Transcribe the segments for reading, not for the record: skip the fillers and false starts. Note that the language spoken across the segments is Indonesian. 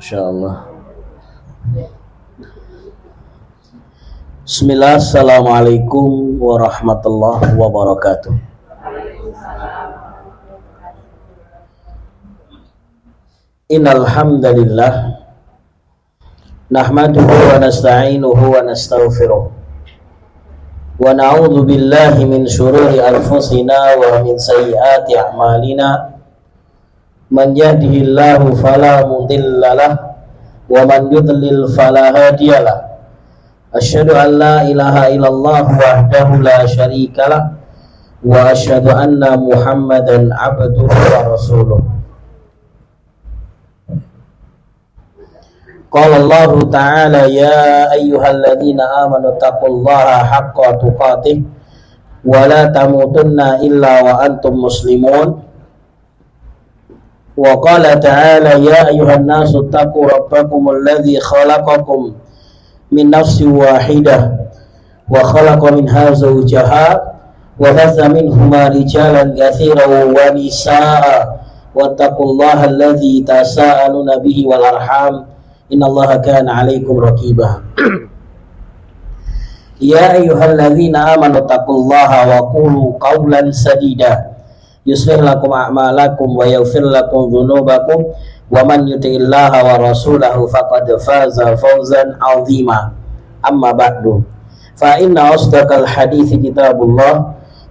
Insyaallah. Bismillah, assalamualaikum warahmatullahi wabarakatuh. Innal hamdalillah nahmaduhu wa nasta'inuhu wa nastaghfiruh wa na'udzu billahi min syururi anfusina wa min sayyiati a'malina. Man yahdihillahu fala mudhillalah wa man yudlil fala hadiyalah. Asyhadu an la ilaha illallah wahdahu la syarikalah wa asyhadu anna Muhammadan abduhu wa rasuluh. Qala Allah ta'ala ya ayyuhalladzina amanu taqullaha haqqa tuqatih wa la tamutunna illa wa antum muslimun. Wa qala ta'ala ya ayyuhan nasu taqu rabbakumul ladzi khalaqakum min nafsin wahidah wa khalaqa minha zawjaha wa batha minhuma rijalan katsiran wa nisaa wattaqullaha alladzi tasaaluna bihi wal arham innallaha kana 'alaikum raqiba. Ya ayyuhalladzina amanu taqullaha wa qulu qawlan sadida yuslih lakum a'malakum wa yaghfir lakum dhunubakum wa man yuti'illaha wa rasulahu faqad faza fawzan 'azima. Amma ba'du, fa inna asdaqal hadithi kitabullah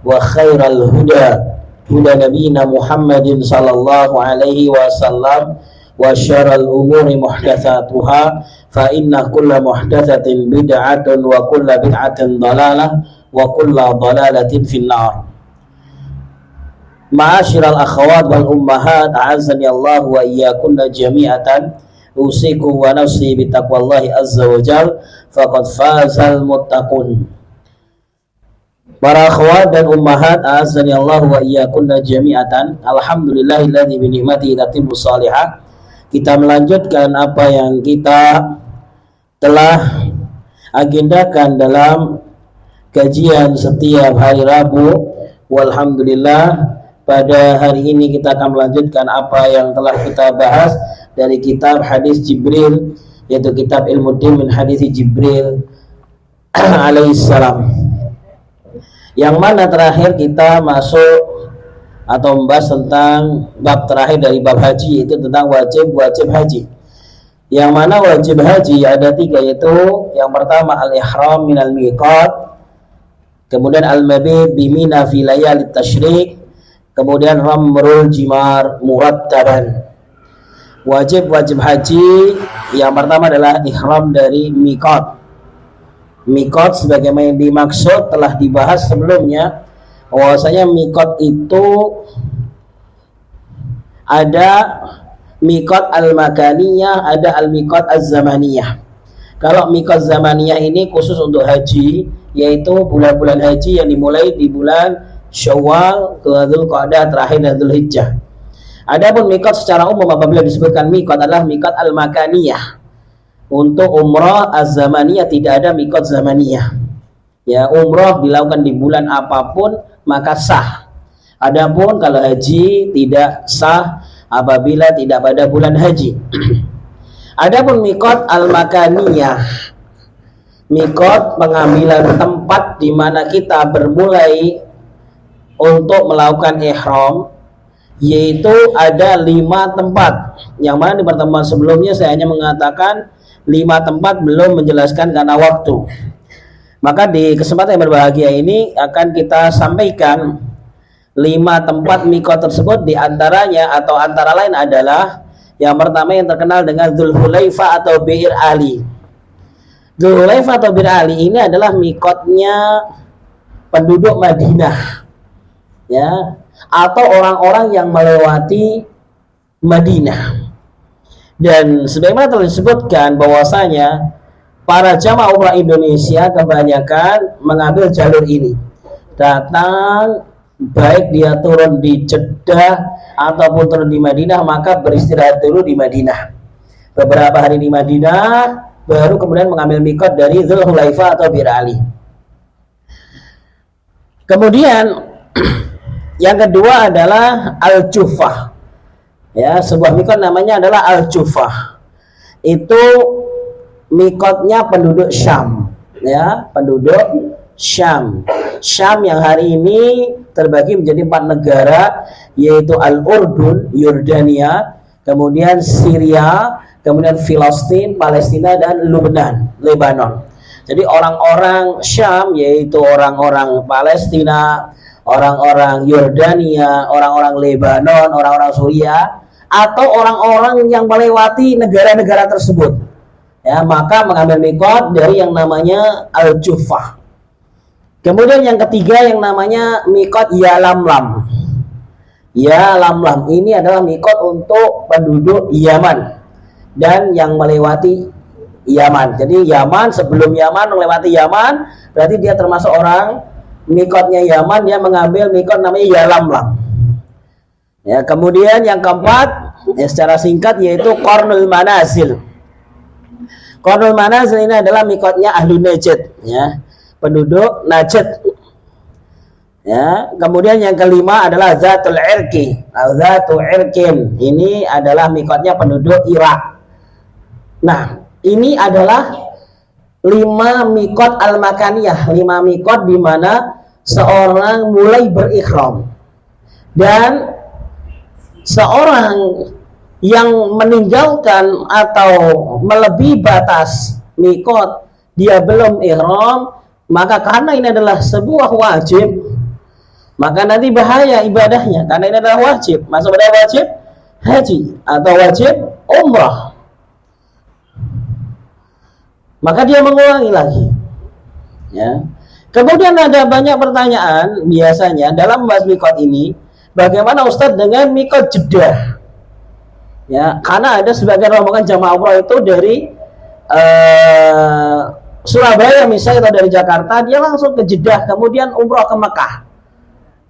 wa khairal huda huda nabiyina Muhammadin sallallahu alaihi wasallam wa syarrul umuri muhdatsatuha fa inna kulla muhdatsatin bid'atun wa kulla bid'atin dhalalah wa kulla dhalalatin finnar. Ma'asyiral akhawat wal ummahat, a'azzani Allah wa iyyakunna jami'atan. Usikum wa nafsi bitaqwallahi azza wa jal, faqad fazal muttaqun. Para akhwat dan ummahat, a'azzani Allah wa iyyakunna jami'atan. Alhamdulillahilladzi bi ni'matihi tatimmu shalihah. Kita melanjutkan apa yang kita telah agendakan dalam kajian setiap hari Rabu. Walhamdulillah, pada hari ini kita akan melanjutkan apa yang telah kita bahas dari kitab hadis Jibril, yaitu kitab Ilmuddin min hadis Jibril alaihissalam, yang mana terakhir kita masuk atau membahas tentang bab terakhir dari bab haji, yaitu tentang wajib haji, yang mana wajib haji ada 3, yaitu yang pertama al-ihram minal miqat, kemudian al-mabit bimina fi layalit tasyrik, kemudian ramrul jimar murattaban. Wajib haji yang pertama adalah ihram dari miqat. Miqat sebagaimana yang dimaksud telah dibahas sebelumnya, bahwasanya miqat itu ada miqat al-makaniyah, ada al-miqat az-zamaniyah. Kalau miqat zamaniyah ini khusus untuk haji, yaitu bulan-bulan haji yang dimulai di bulan Syawal ke Dzulqa'dah terakhir dan Dzulhijjah. Adapun miqat secara umum apabila disebutkan miqat adalah miqat al-makaniyah. Untuk umrah az-zamaniyah tidak ada miqat zamaniyah. Ya, umrah dilakukan di bulan apapun maka sah. Adapun kalau haji tidak sah apabila tidak pada bulan haji. Adapun miqat al-makaniyah, miqat pengambilan tempat di mana kita bermulai untuk melakukan ihram, yaitu ada 5 tempat. Yang mana di pertemuan sebelumnya saya hanya mengatakan 5 tempat, belum menjelaskan karena waktu. Maka di kesempatan yang berbahagia ini akan kita sampaikan 5 tempat miqat tersebut. Di antaranya atau antara lain adalah yang pertama yang terkenal dengan Dzulhulaifah atau Bi'r Ali. Dzulhulaifah atau Bi'r Ali ini adalah miqatnya penduduk Madinah, ya, atau orang-orang yang melewati Madinah. Dan sebagaimana telah disebutkan bahwasanya para jamaah umrah Indonesia kebanyakan mengambil jalur ini, datang baik dia turun di Jeddah ataupun turun di Madinah, maka beristirahat dulu di Madinah beberapa hari di Madinah, baru kemudian mengambil miqat dari Dzulhulaifah atau Bir Ali. Kemudian yang kedua adalah Al-Juffah. Ya, sebuah miqat namanya adalah Al-Juffah. itu mikotnya penduduk Syam, ya, penduduk Syam. Syam yang hari ini terbagi menjadi 4 negara, yaitu Al-Urdun, Yordania, kemudian Syria, kemudian Filistin, Palestina, dan Lebanon. Jadi orang-orang Syam, yaitu orang-orang Palestina, orang-orang Yordania, orang-orang Lebanon, orang-orang Syria, atau orang-orang yang melewati negara-negara tersebut, ya, maka mengambil mikot dari yang namanya Al-Juhfah. Kemudian yang ketiga yang namanya mikot Yalamlam. Yalamlam ini adalah mikot untuk penduduk Yaman dan yang melewati Yaman. Jadi Yaman, sebelum Yaman melewati Yaman, berarti dia termasuk orang mikotnya Yaman, dia mengambil mikot namanya Yalamlam. Ya, kemudian yang keempat, ya, secara singkat yaitu Qarnul Manazil. Qarnul Manazil ini adalah mikotnya Ahlu Najd, ya, penduduk Najd. Ya, kemudian yang kelima adalah Zatul Irqi, Zatul Irqin. Ini adalah mikotnya penduduk Irak. Nah, ini adalah 5 mikot al-makaniyah, 5 mikot di mana seorang mulai berikhram. Dan seorang yang meninggalkan atau melebihi batas mikot, dia belum ihram, maka karena ini adalah sebuah wajib, maka nanti bahaya ibadahnya, karena ini adalah wajib, masuk pada wajib haji atau wajib umrah, maka dia mengulangi lagi, ya. Kemudian ada banyak pertanyaan biasanya dalam membahas mikot ini, bagaimana Ustadz dengan mikot Jeddah? Ya, karena ada sebagian rombongan jamaah umrah itu dari Surabaya misalnya atau dari Jakarta, dia langsung ke Jeddah, kemudian umrah ke Mekah.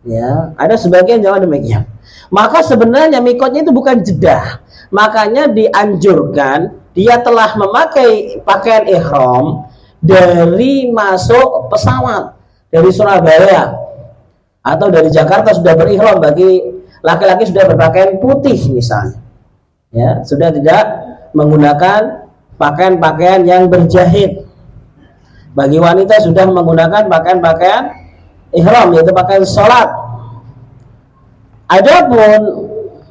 Ya, ada sebagian jamaah demikian. Maka sebenarnya mikotnya itu bukan Jeddah. Makanya dianjurkan dia telah memakai pakaian ihram dari masuk pesawat dari Surabaya atau dari Jakarta sudah berihram, bagi laki-laki sudah berpakaian putih misalnya, ya, sudah tidak menggunakan pakaian-pakaian yang berjahit. Bagi wanita sudah menggunakan pakaian-pakaian ihram, yaitu pakaian sholat. Adapun,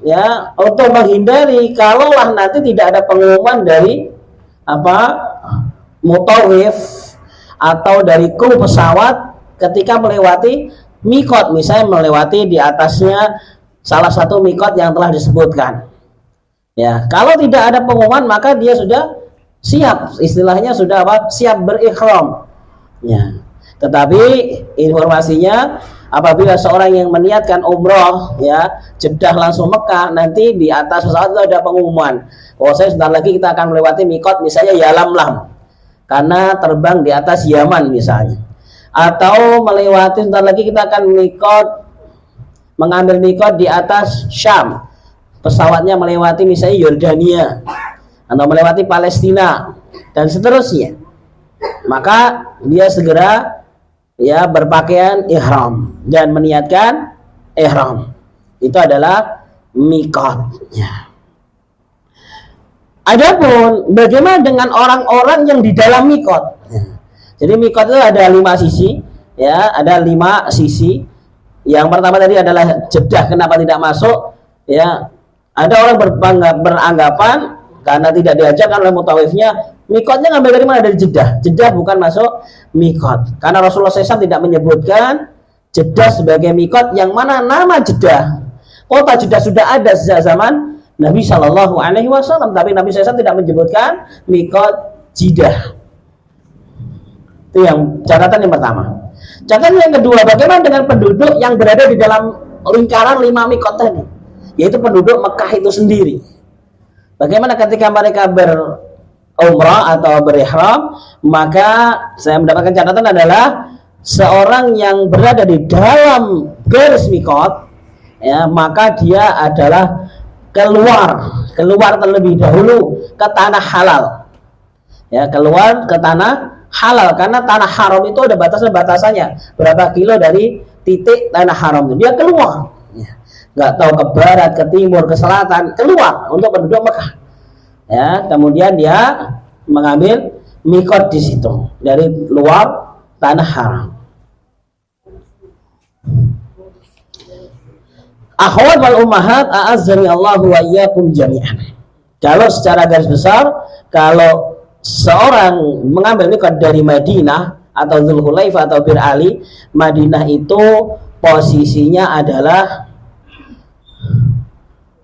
ya, untuk menghindari kalaulah nanti tidak ada pengumuman dari mutawif atau dari kru pesawat ketika melewati mikot, misalnya melewati di atasnya salah satu mikot yang telah disebutkan, ya, kalau tidak ada pengumuman maka dia sudah siap, istilahnya sudah siap berikhram, ya. Tetapi informasinya, apabila seorang yang meniatkan umroh, ya, Jeddah langsung Mekah, nanti di atas pesawat itu ada pengumuman, oh saya sebentar lagi kita akan melewati mikot misalnya Yalamlam, karena terbang di atas Yaman misalnya, atau melewati sebentar lagi kita akan mengambil mikot di atas Syam, pesawatnya melewati misalnya Yordania atau melewati Palestina dan seterusnya, maka dia segera, ya, berpakaian ihram dan meniatkan ihram. Itu adalah mikot, ya. Adapun bagaimana dengan orang-orang yang di dalam mikot? Jadi mikot itu ada 5 sisi, ya, ada 5 sisi. Yang pertama tadi adalah Jeddah, kenapa tidak masuk? Ya, ada orang beranggapan karena tidak diajarkan oleh mutawifnya, mikotnya ngambil dari mana? Dari Jeddah. Jeddah bukan masuk mikot, karena Rasulullah SAW tidak menyebutkan Jeddah sebagai mikot, yang mana nama Jeddah, kota Jeddah sudah ada sejak zaman Nabi Shallallahu Alaihi Wasallam, tapi Nabi SAW tidak menyebutkan mikot Jeddah. Itu yang catatan yang pertama. Catatan yang kedua, bagaimana dengan penduduk yang berada di dalam lingkaran 5 mikot tadi, yaitu penduduk Mekah itu sendiri. Bagaimana ketika mereka berumrah atau berihram? Maka saya mendapatkan catatan adalah seorang yang berada di dalam garis mikot, ya, maka dia adalah keluar terlebih dahulu ke tanah halal, ya, keluar ke tanah halal, karena tanah haram itu ada batasannya berapa kilo dari titik tanah haram itu, dia keluar, ya, nggak tahu ke barat, ke timur, ke selatan, keluar untuk penduduk Mekah, Ya, kemudian dia mengambil mikot di situ dari luar tanah haram. Akhwat wal ummahat, a'azzani Allahu wa iyyakum jami'an. Kalau secara garis besar, kalau seorang mengambil mikot dari Madinah atau Dzulhulaifah atau Bir Ali, Madinah itu posisinya adalah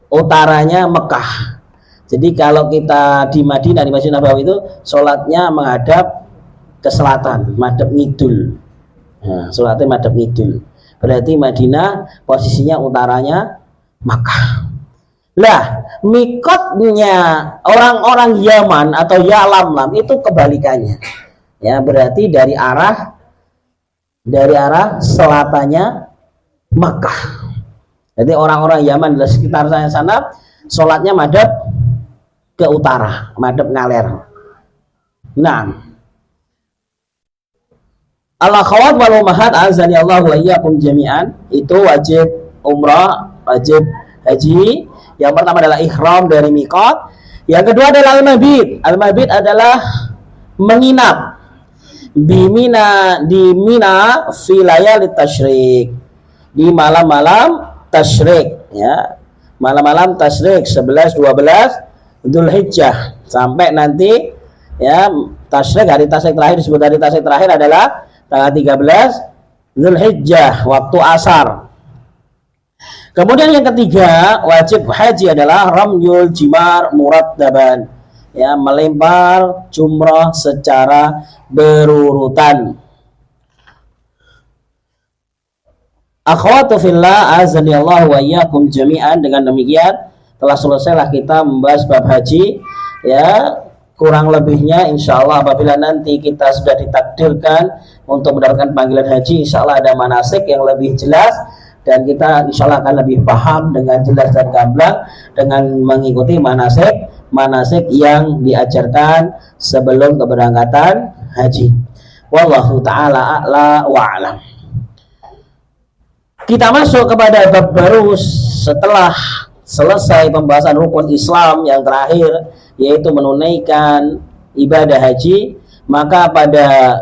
utaranya Mekah. Jadi kalau kita di Madinah, di Masjid Nabawi itu sholatnya menghadap ke selatan, madhab ngidul. Nah, sholatnya madhab ngidul. Berarti Madinah posisinya utaranya Makkah. Lah, mikotnya orang-orang Yaman atau Yalamlam itu kebalikannya. Ya, berarti dari arah selatannya Makkah. Jadi orang-orang Yaman di sekitar sana sholatnya madhab ke utara, madhab ngaler. Nah, al-akhawat wal ummahat, azani Allah wa iyyakum jami'an, itu wajib umrah, wajib haji. Yang pertama adalah ihram dari miqat. Yang kedua adalah al-mabit. Al-mabit adalah menginap di Mina fi layalit tasyrik, di malam-malam tasyrik, ya. Malam-malam tasyrik 11 12 Dzulhijjah sampai nanti, ya, tasyrik, hari tasyrik terakhir, disebut hari tasyrik terakhir adalah tanggal 13 Dzulhijjah waktu asar. Kemudian yang ketiga, wajib haji adalah ramyul jimar muraddaban, ya, melempar jumrah secara berurutan. Akhwatu fillah, azani Allah wa iyyakum jami'an. Dengan demikian telah selesailah kita membahas bab haji, ya. Kurang lebihnya insyaallah apabila nanti kita sudah ditakdirkan untuk mendapatkan panggilan haji, insyaallah ada manasik yang lebih jelas dan kita insyaallah akan lebih paham dengan jelas dan gamblang dengan mengikuti manasik yang diajarkan sebelum keberangkatan haji. Wallahu taala a'la wa a'lam. Kita masuk kepada bab baru setelah selesai pembahasan rukun Islam yang terakhir, yaitu menunaikan ibadah haji. Maka pada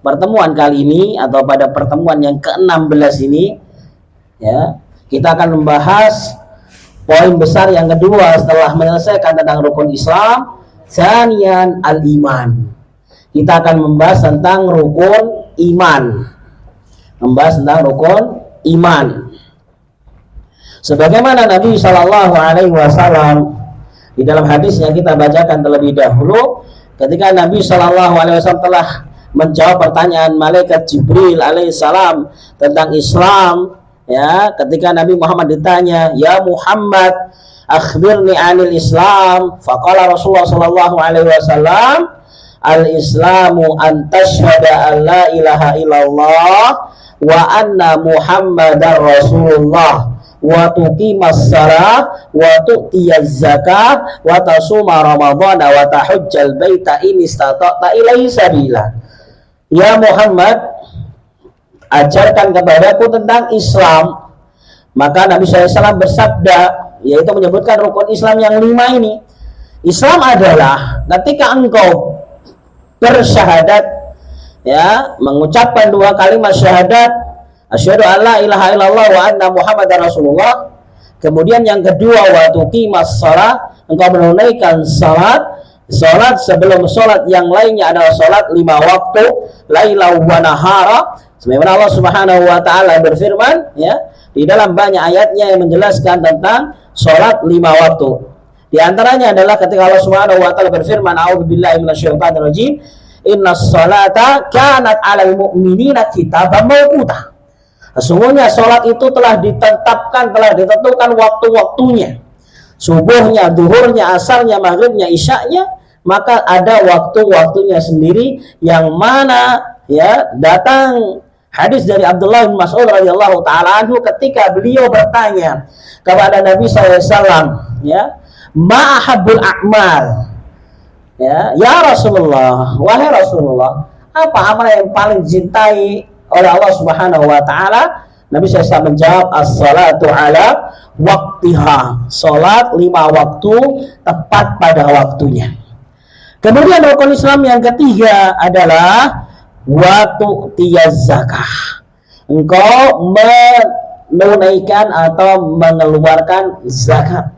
pertemuan kali ini atau pada pertemuan yang ke-16 ini, ya, kita akan membahas poin besar yang kedua setelah menyelesaikan tentang rukun Islam, tsaniyan al-iman. Kita akan membahas tentang rukun iman. Membahas tentang rukun iman. Sebagaimana Nabi Shallallahu Alaihi Wasallam di dalam hadis yang kita bacakan terlebih dahulu, ketika Nabi Shallallahu Alaihi Wasallam telah menjawab pertanyaan malaikat Jibril alaihissalam tentang Islam, ya, ketika Nabi Muhammad ditanya, ya Muhammad, akhbirni anil Islam, faqala Rasulullah Shallallahu Alaihi Wasallam, al-Islamu an tashhada an la ilaha illallah wa anna Muhammadar Rasulullah wa tuqimas shalah wa tu'tiyaz zakah wa tasuma ramadhana wa tahujjal baita in istata'ta ilaihi sabila. Ya Muhammad, ajarkan kepadaku tentang Islam. Maka Nabi SAW bersabda, yaitu menyebutkan rukun Islam yang 5 ini. Islam adalah ketika engkau bersyahadat, ya, mengucapkan 2 kalimat syahadat, asyhadu alla ilaha illallah wa anna Muhammadar Rasulullah. Kemudian yang kedua, wa tuqimas shalah, engkau menunaikan salat. Salat sebelum salat yang lainnya adalah salat 5 waktu, lailau wa nahara. Sebagaimana Allah Subhanahu wa taala berfirman, ya, di dalam banyak ayatnya yang menjelaskan tentang salat 5 waktu. Di antaranya adalah ketika Allah Subhanahu wa taala berfirman, a'udzubillahi minasyaitonir rajim, innas salata kanat 'alal mu'minina kitaban mawquta. Sesungguhnya sholat itu telah ditetapkan, telah ditentukan waktu-waktunya. Subuhnya, duhurnya, asarnya, maghribnya, isyaknya, maka ada waktu-waktunya sendiri yang mana, ya, datang hadis dari Abdullah bin Mas'ud radhiyallahu taala anhu ketika beliau bertanya kepada Nabi SAW, ya, ma ahabbul a'mal, ya Rasulullah, wahai Rasulullah, apa amal yang paling dicintai oleh Allah Subhanahu wa taala? Nabi SAW menjawab, as-salatu ala waktiha, salat 5 waktu tepat pada waktunya. Kemudian rukun Islam yang ketiga adalah waktu tiyaz zakah. Engkau menunaikan atau mengeluarkan zakat.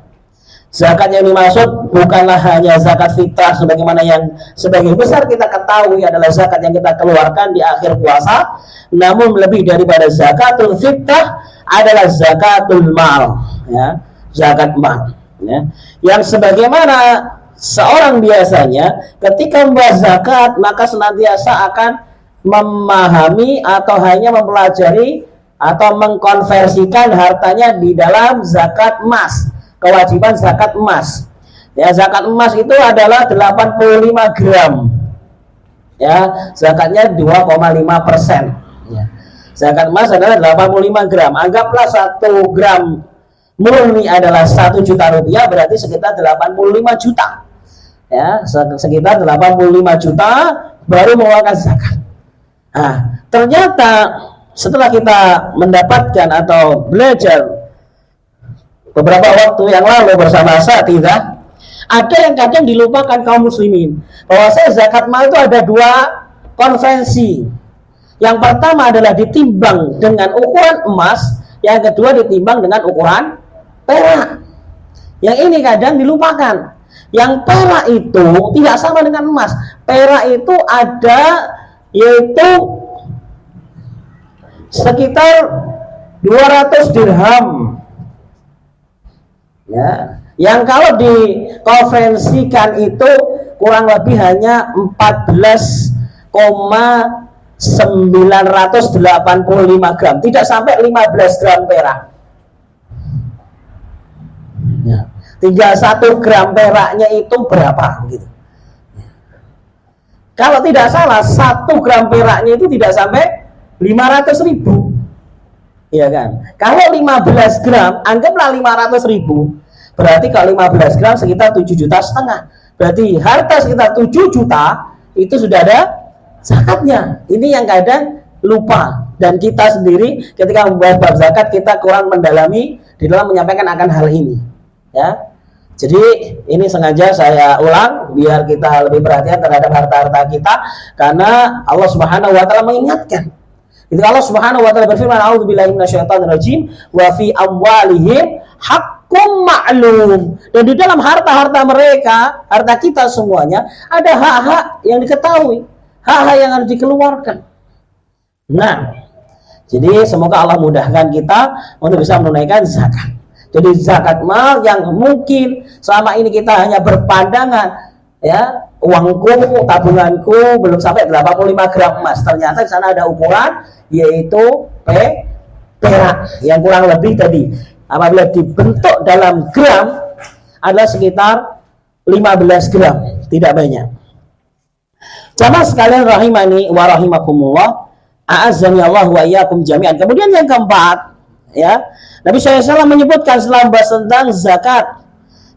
Zakat yang dimaksud bukanlah hanya zakat fitrah sebagaimana yang sebagian besar kita ketahui adalah zakat yang kita keluarkan di akhir puasa, namun lebih daripada zakatul fitrah adalah zakatul mal, ya, zakat mal, ya. Yang sebagaimana seorang biasanya ketika membuat zakat maka senantiasa akan memahami atau hanya mempelajari atau mengkonversikan hartanya di dalam zakat emas. Kewajiban zakat emas, ya, zakat emas itu adalah 85 gram, ya, zakatnya 2,5%, ya. Zakat emas adalah 85 gram. Anggaplah 1 gram murni adalah 1 juta rupiah, berarti sekitar 85 juta, ya, sekitar 85 juta baru mengeluarkan zakat. Nah, ternyata setelah kita mendapatkan atau belajar beberapa waktu yang lalu bersama Asatidzah, ada yang kadang dilupakan kaum muslimin, bahwa zakat mal itu ada 2 konvensi. Yang pertama adalah ditimbang dengan ukuran emas, yang kedua ditimbang dengan ukuran perak. Yang ini kadang dilupakan. Yang perak itu tidak sama dengan emas. Perak itu ada yaitu sekitar 200 dirham. Ya, yang kalau dikonversikan itu kurang lebih hanya 14,985 gram, tidak sampai 15 gram perak. Ya, tinggal 1 gram peraknya itu berapa gitu. Kalau tidak salah 1 gram peraknya itu tidak sampai 500.000. Iya kan? Kalau 15 gram, anggaplah 500.000. Berarti kalau 15 gram sekitar 7,5 juta. Berarti harta sekitar 7 juta itu sudah ada zakatnya. Ini yang kadang lupa. Dan kita sendiri ketika membahas bab zakat kita kurang mendalami di dalam menyampaikan akan hal ini. Ya. Jadi ini sengaja saya ulang biar kita lebih perhatian terhadap harta-harta kita, karena Allah Subhanahu wa taala mengingatkan. Itu Allah Subhanahu wa taala berfirman, "A'udzubillahi minasyaitonirrajim, wa fi amwalihim haqqum ma'lum." Dan di dalam harta-harta mereka, harta kita semuanya, ada hak-hak yang diketahui, hak-hak yang harus dikeluarkan. Nah, jadi semoga Allah mudahkan kita untuk bisa menunaikan zakat. Jadi zakat mal yang mungkin selama ini kita hanya berpandangan, ya, uangku, tabunganku belum sampai 85 gram emas. Ternyata di sana ada ukuran yaitu perak yang kurang lebih tadi apabila dibentuk dalam gram adalah sekitar 15 gram, tidak banyak. Jamaah sekalian rahimani wa rahimakumullah, a'azzani Allah wa iyyakum jami'an. Kemudian yang keempat, ya, Nabi SAW menyebutkan setelah membahas tentang zakat,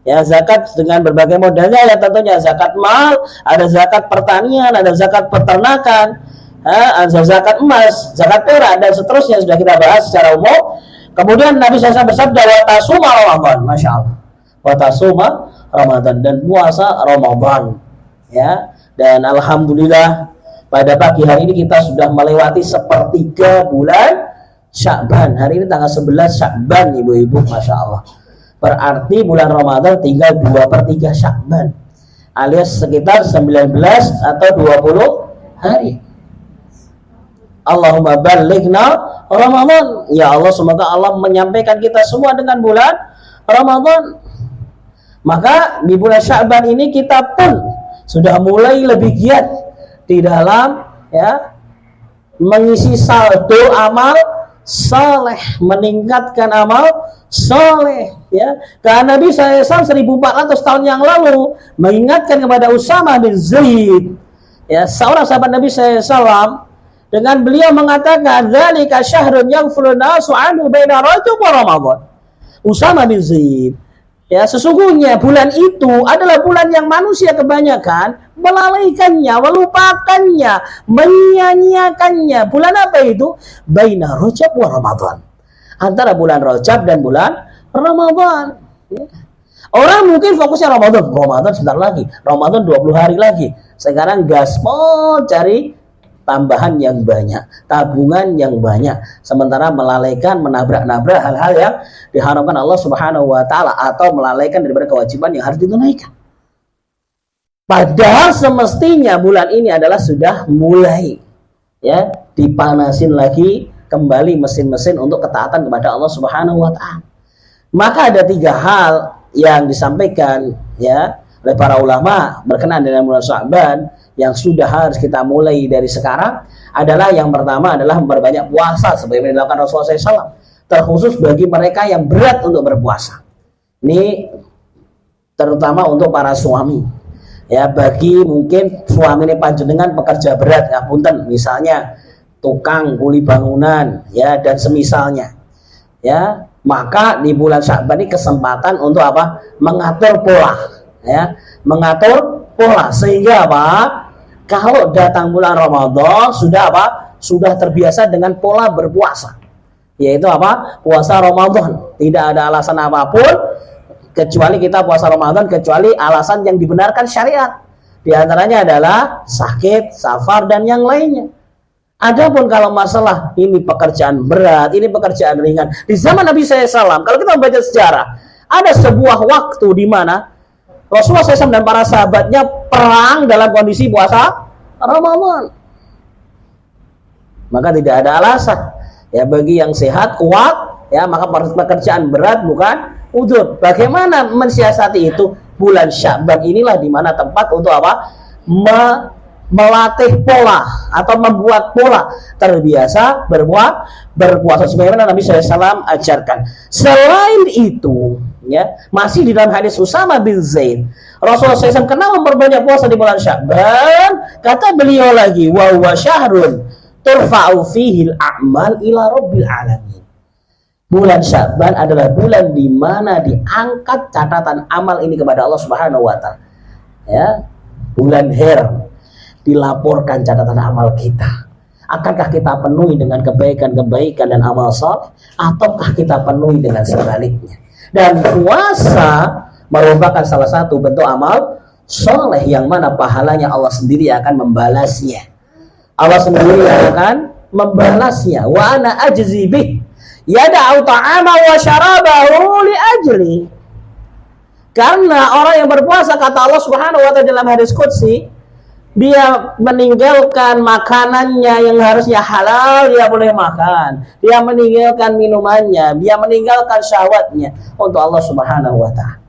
ya, zakat dengan berbagai modelnya, ya, tentunya zakat mal, ada zakat pertanian, ada zakat peternakan, ada zakat emas, zakat perak, dan seterusnya sudah kita bahas secara umum. Kemudian Nabi SAW bersabda, wa tasuma Ramadan, masya Allah, wa tasuma Ramadan, dan puasa Ramadan, ya. Dan alhamdulillah pada pagi hari ini kita sudah melewati 1/3 bulan Sya'ban. Hari ini tanggal 11 Sya'ban, ibu-ibu, masya Allah. Berarti bulan Ramadan tinggal 2/3 Sya'ban, alias sekitar 19 atau 20 hari. Allahumma ballighna Ramadan. Ya Allah, semoga Allah menyampaikan kita semua dengan bulan Ramadan. Maka di bulan Sya'ban ini kita pun sudah mulai lebih giat di dalam, ya, mengisi saldo amal saleh, meningkatkan amal saleh, ya. Karena Nabi SAW 1400 tahun yang lalu mengingatkan kepada Usama bin Zaid, ya, seorang sahabat Nabi SAW, dengan beliau mengatakan, "Dzalika syahrun yaghfulu nasu anhu baina Rajab wa Ramadan." Usama bin Zaid, ya, sesungguhnya bulan itu adalah bulan yang manusia kebanyakan melalaikannya, melupakannya, menyia-nyiakannya. Bulan apa itu? Baina Rajab wa Ramadan. Antara bulan Rajab dan bulan Ramadan. Orang mungkin fokusnya Ramadan sebentar lagi, Ramadan 20 hari lagi. Sekarang gaspol cari tambahan yang banyak, tabungan yang banyak, sementara melalaikan, menabrak-nabrak hal-hal yang diharamkan Allah Subhanahu wa taala, atau melalaikan daripada kewajiban yang harus ditunaikan. Padahal semestinya bulan ini adalah sudah mulai ya dipanasin lagi kembali mesin-mesin untuk ketaatan kepada Allah Subhanahu wa taala. Maka ada 3 hal yang disampaikan ya oleh para ulama berkenaan dengan bulan Sya'ban yang sudah harus kita mulai dari sekarang. Adalah yang pertama adalah memperbanyak puasa seperti yang dilakukan Rasulullah SAW, terkhusus bagi mereka yang berat untuk berpuasa. Ini terutama untuk para suami ya, bagi mungkin suami ini panjenengan pekerja berat ya punten, misalnya tukang kuli bangunan ya dan semisalnya ya, maka di bulan Sya'ban ini kesempatan untuk apa? Mengatur pola ya, mengatur pola sehingga apa? Kalau datang bulan Ramadan sudah apa? Sudah terbiasa dengan pola berpuasa. Yaitu apa? Puasa Ramadan. Tidak ada alasan apapun kecuali kita puasa Ramadan kecuali alasan yang dibenarkan syariat. Di antaranya adalah sakit, safar dan yang lainnya. Adapun kalau masalah ini pekerjaan berat, ini pekerjaan ringan, di zaman Nabi SAW, kalau kita membaca sejarah, ada sebuah waktu di mana Rasulullah SAW dan para sahabatnya perang dalam kondisi puasa Ramadan. Maka tidak ada alasan ya bagi yang sehat, kuat ya, maka pekerjaan berat bukan udzur. Bagaimana mensiasati itu? Bulan Sya'ban inilah di mana tempat untuk apa? Melatih pola atau membuat pola terbiasa berpuasa sebagaimana Nabi SAW ajarkan. Selain itu ya, masih di dalam hadis Usama bin Zaid, Rasulullah SAW kenapa memperbanyak puasa di bulan Sya'ban? Kata beliau lagi, wa huwa syahrun turfa'u fihi al-a'mal ila rabbil alamin. Bulan Sya'ban adalah bulan di mana diangkat catatan amal ini kepada Allah Subhanahu wa taala. Ya, bulan Her dilaporkan catatan amal kita. Akankah kita penuhi dengan kebaikan-kebaikan dan amal saleh, ataukah kita penuhi dengan sebaliknya? Dan puasa merupakan salah satu bentuk amal soleh yang mana pahalanya Allah sendiri akan membalasnya. Allah sendiri akan membalasnya. Wa ana ajzi bih yada'u ta'ama wa syarabahu li ajli. Karena orang yang berpuasa, kata Allah Subhanahu wa taala dalam hadis qudsi, dia meninggalkan makanannya yang harusnya halal, dia boleh makan. Dia meninggalkan minumannya, dia meninggalkan syahwatnya untuk Allah Subhanahu wa taala.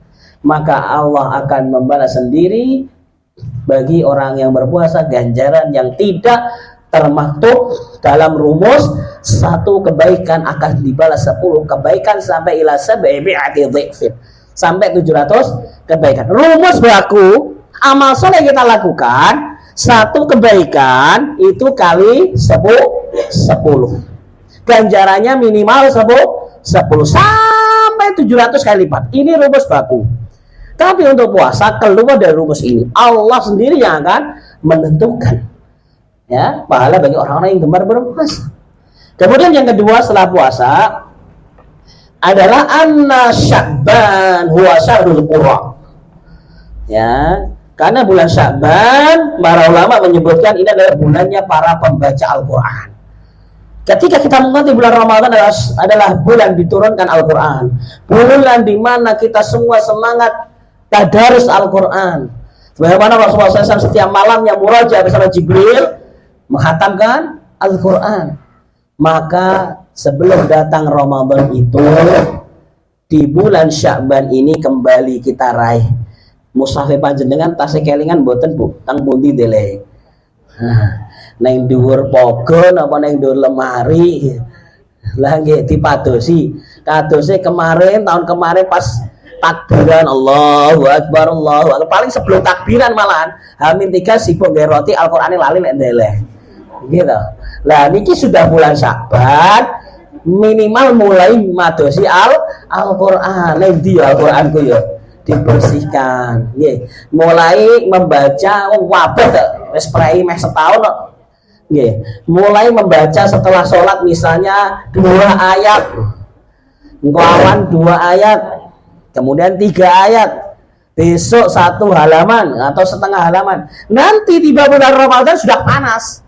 Maka Allah akan membalas sendiri bagi orang yang berpuasa ganjaran yang tidak termaktub dalam rumus 1 kebaikan akan dibalas 10 kebaikan sampai ila sab'i'ati dhifin, sampai 700 kebaikan. Rumus baku amal soleh kita lakukan, 1 kebaikan itu kali 10 ganjarannya minimal 10 sampai 700 kali lipat. Ini rumus baku. Tapi untuk puasa keluar dari rumus ini, Allah sendiri yang akan menentukan ya pahala bagi orang-orang yang gemar berpuasa. Kemudian yang kedua setelah puasa adalah anna Sya'ban huwa syahrul qur'an. Ya, karena bulan Sya'ban para ulama menyebutkan ini adalah bulannya para pembaca Al-Qur'an. Ketika kita mengerti bulan Ramadan adalah bulan diturunkan Al-Qur'an, bulan di mana kita semua semangat tadarus Al-Qur'an. Sebagaimana Rasulullah SAW setiap malamnya murajaah bersama Jibril menghatamkan Al-Qur'an. Maka sebelum datang Ramadan itu, di bulan Sya'ban ini kembali kita raih mushaf panjenengan tasih kelingan mboten Bu, tang pundi dele. Nang dhuwur pogon apa nang dhuwur lemari. Lah nggih dipadosi. Kadose kemarin, tahun kemarin pas takbiran Allahu Akbar, Allahu Akbar. Paling sebelum takbiran malahan H-3 sibuk nggawe roti, Al-Qur'ane lali nek ndeleh. Gitu. Lah niki sudah bulan Sya'ban, minimal mulai madosi Al-Qur'an. Nek ndi Al-Qur'an ku ya? dibersihkan. Nggih. Mulai membaca wabah wis prei meh setahun kok. Nggih. Mulai membaca setelah sholat misalnya 2 ayat. Ngelawan 2 ayat. Kemudian 3 ayat. Besok 1 halaman atau setengah halaman. Nanti tiba bulan Ramadan sudah panas.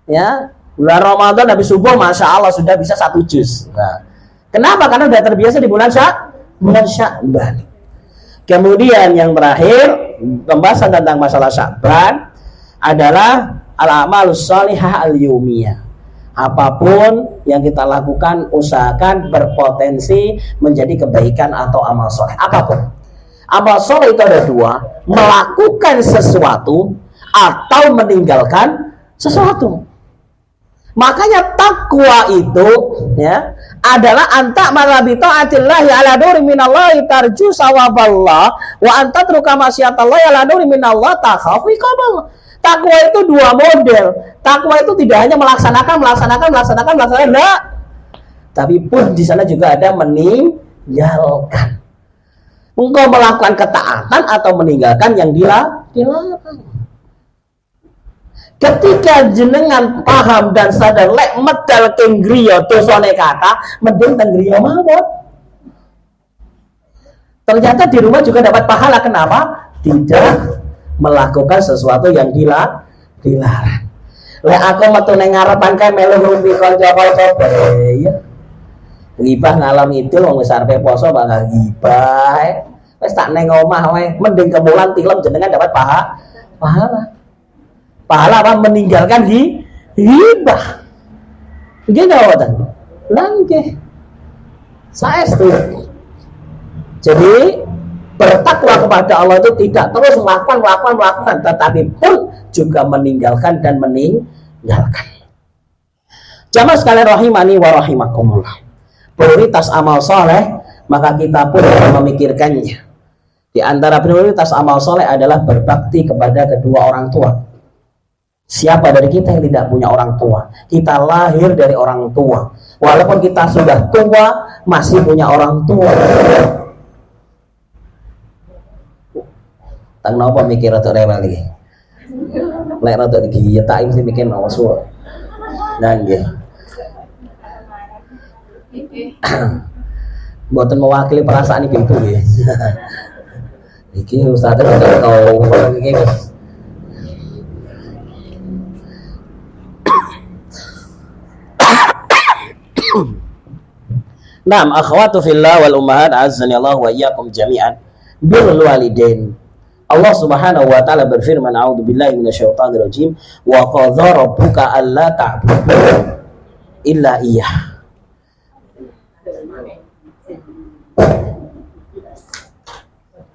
Ya, bulan Ramadan habis subuh Masya Allah sudah bisa 1 juz. Nah, kenapa? Karena sudah terbiasa di bulan Sya'ban. Kemudian yang terakhir pembahasan tentang masalah Sya'ban adalah al-amalus sholihah al-yumiyah. Apapun yang kita lakukan usahakan berpotensi menjadi kebaikan atau amal soleh. Apapun. Amal soleh itu ada 2, melakukan sesuatu atau meninggalkan sesuatu. Makanya takwa itu ya adalah anta malabi taatillahi ala nuri minallahi tarju sawaballah wa anta truka maksiatallahi ala nuri minallah takhafu iqaballah. Takwa itu 2 model. Takwa itu tidak hanya melaksanakan, enggak. Tapi pun di sana juga ada meninggalkan. Engkau melakukan ketaatan atau meninggalkan yang dilarang. Ketika jenengan paham dan sadar lek medal keng griya dosane kata mending teng griya mawon. Ternyata di rumah juga dapat pahala. Kenapa? Tidak melakukan sesuatu yang dilarang. Lek aku metu ning ngarepan kae melu ngrumpi kanca-kanca ya. Gibah ngalam itu wong wis arepe poso bakal gibah. Wis tak ning omah wae mending kemulan tilem jenengan dapat pahala. Pahala apa? Meninggalkan hibah. Nggih ngoten. Lah nggih. Saestu. Jadi bertakwa kepada Allah itu tidak terus melakukan, tetapi pun juga meninggalkan dan meninggalkan. Jamaah sekalian rahimani wa rahimakumullah. Prioritas amal soleh, maka kita pun memikirkannya. Di antara prioritas amal soleh adalah berbakti kepada kedua orang tua. Siapa dari kita yang tidak punya orang tua? Kita lahir dari orang tua. Walaupun kita sudah tua, masih punya orang tua. Tak napa mikir rada rewel iki. Lek rada iki ya tak mesti mikir nawa suwe. Nah nggih. Mboten mewakili perasaan ibu nggih. Iki ustaz kok tau iki Naam akhwatu fillah wal ummahat azzani Allah wa iyyakum jami'an birrul walidain. Allah Subhanahu wa taala berfirman, a'udzubillahi minasyaitonir rajim, wa qadza rabbuka alla ta'budu illa iyyah.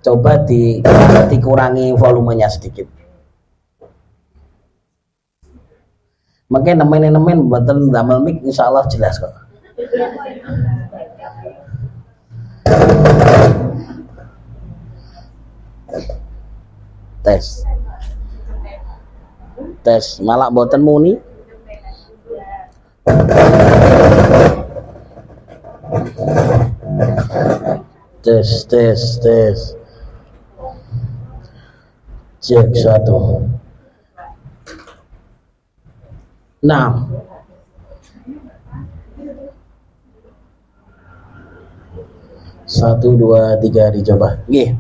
Coba dikurangi volumenya sedikit. Mungkin nemen buatan damel mic insyaallah jelas kok. Tes malah buatan muni. Tes cek 1. Nah, 1, 2, 3 dicoba. Nggih.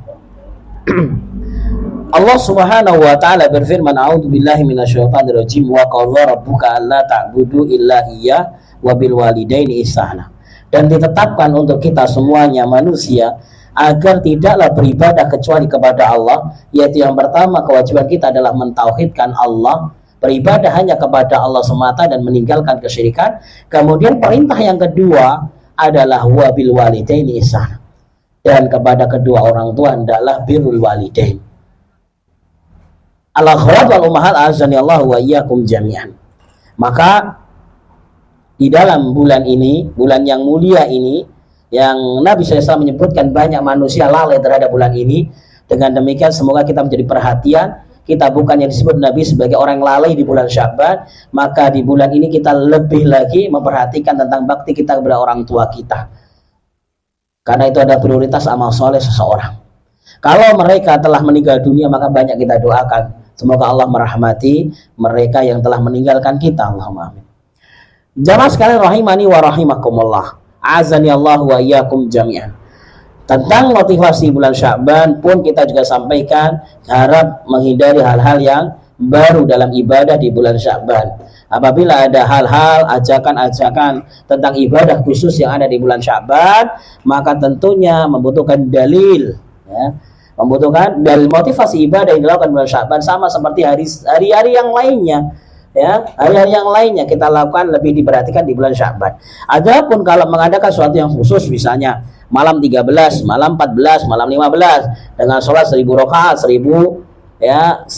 Allah Subhanahu wa taala berfirman, a'udzubillahi minasyaitonir rajim, wa qadza rabbuka alla ta'budu illa iyyah wa bil walidaini ihsana. Dan ditetapkan untuk kita semuanya manusia agar tidaklah beribadah kecuali kepada Allah, yaitu yang pertama kewajiban kita adalah mentauhidkan Allah, beribadah hanya kepada Allah semata dan meninggalkan kesyirikan. Kemudian perintah yang kedua adalah wa bil walidaini ihsana. Dan kepada kedua orang tua hendaklah birrul walidain. Al-akhwat wal ummahat azani Allah wa iyyakum jami'an. Maka di dalam bulan ini, bulan yang mulia ini, yang Nabi SAW menyebutkan banyak manusia lalai terhadap bulan ini. Dengan demikian semoga kita menjadi perhatian. Kita bukan yang disebut Nabi sebagai orang lalai di bulan Sya'ban, maka di bulan ini kita lebih lagi memperhatikan tentang bakti kita kepada orang tua kita. Karena itu ada prioritas amal soleh seseorang. Kalau mereka telah meninggal dunia, maka banyak kita doakan. Semoga Allah merahmati mereka yang telah meninggalkan kita. Allahumma amin. Jamaah sekalian rahimani wa rahimakumullah. Azani Allah wa iyyakum jami'an. Tentang motivasi bulan Sya'ban pun kita juga sampaikan, harap menghindari hal-hal yang baru dalam ibadah di bulan Sya'ban. Apabila ada hal-hal ajakan-ajakan tentang ibadah khusus yang ada di bulan Sya'ban, maka tentunya membutuhkan dalil, ya. Membutuhkan dalil motivasi ibadah yang dilakukan bulan Sya'ban, sama seperti hari-hari yang lainnya, ya. Hari-hari yang lainnya kita lakukan lebih diperhatikan di bulan Sya'ban. Adapun kalau mengadakan sesuatu yang khusus, misalnya malam 13, malam 14, malam 15 dengan sholat 1000 rakaat, 1000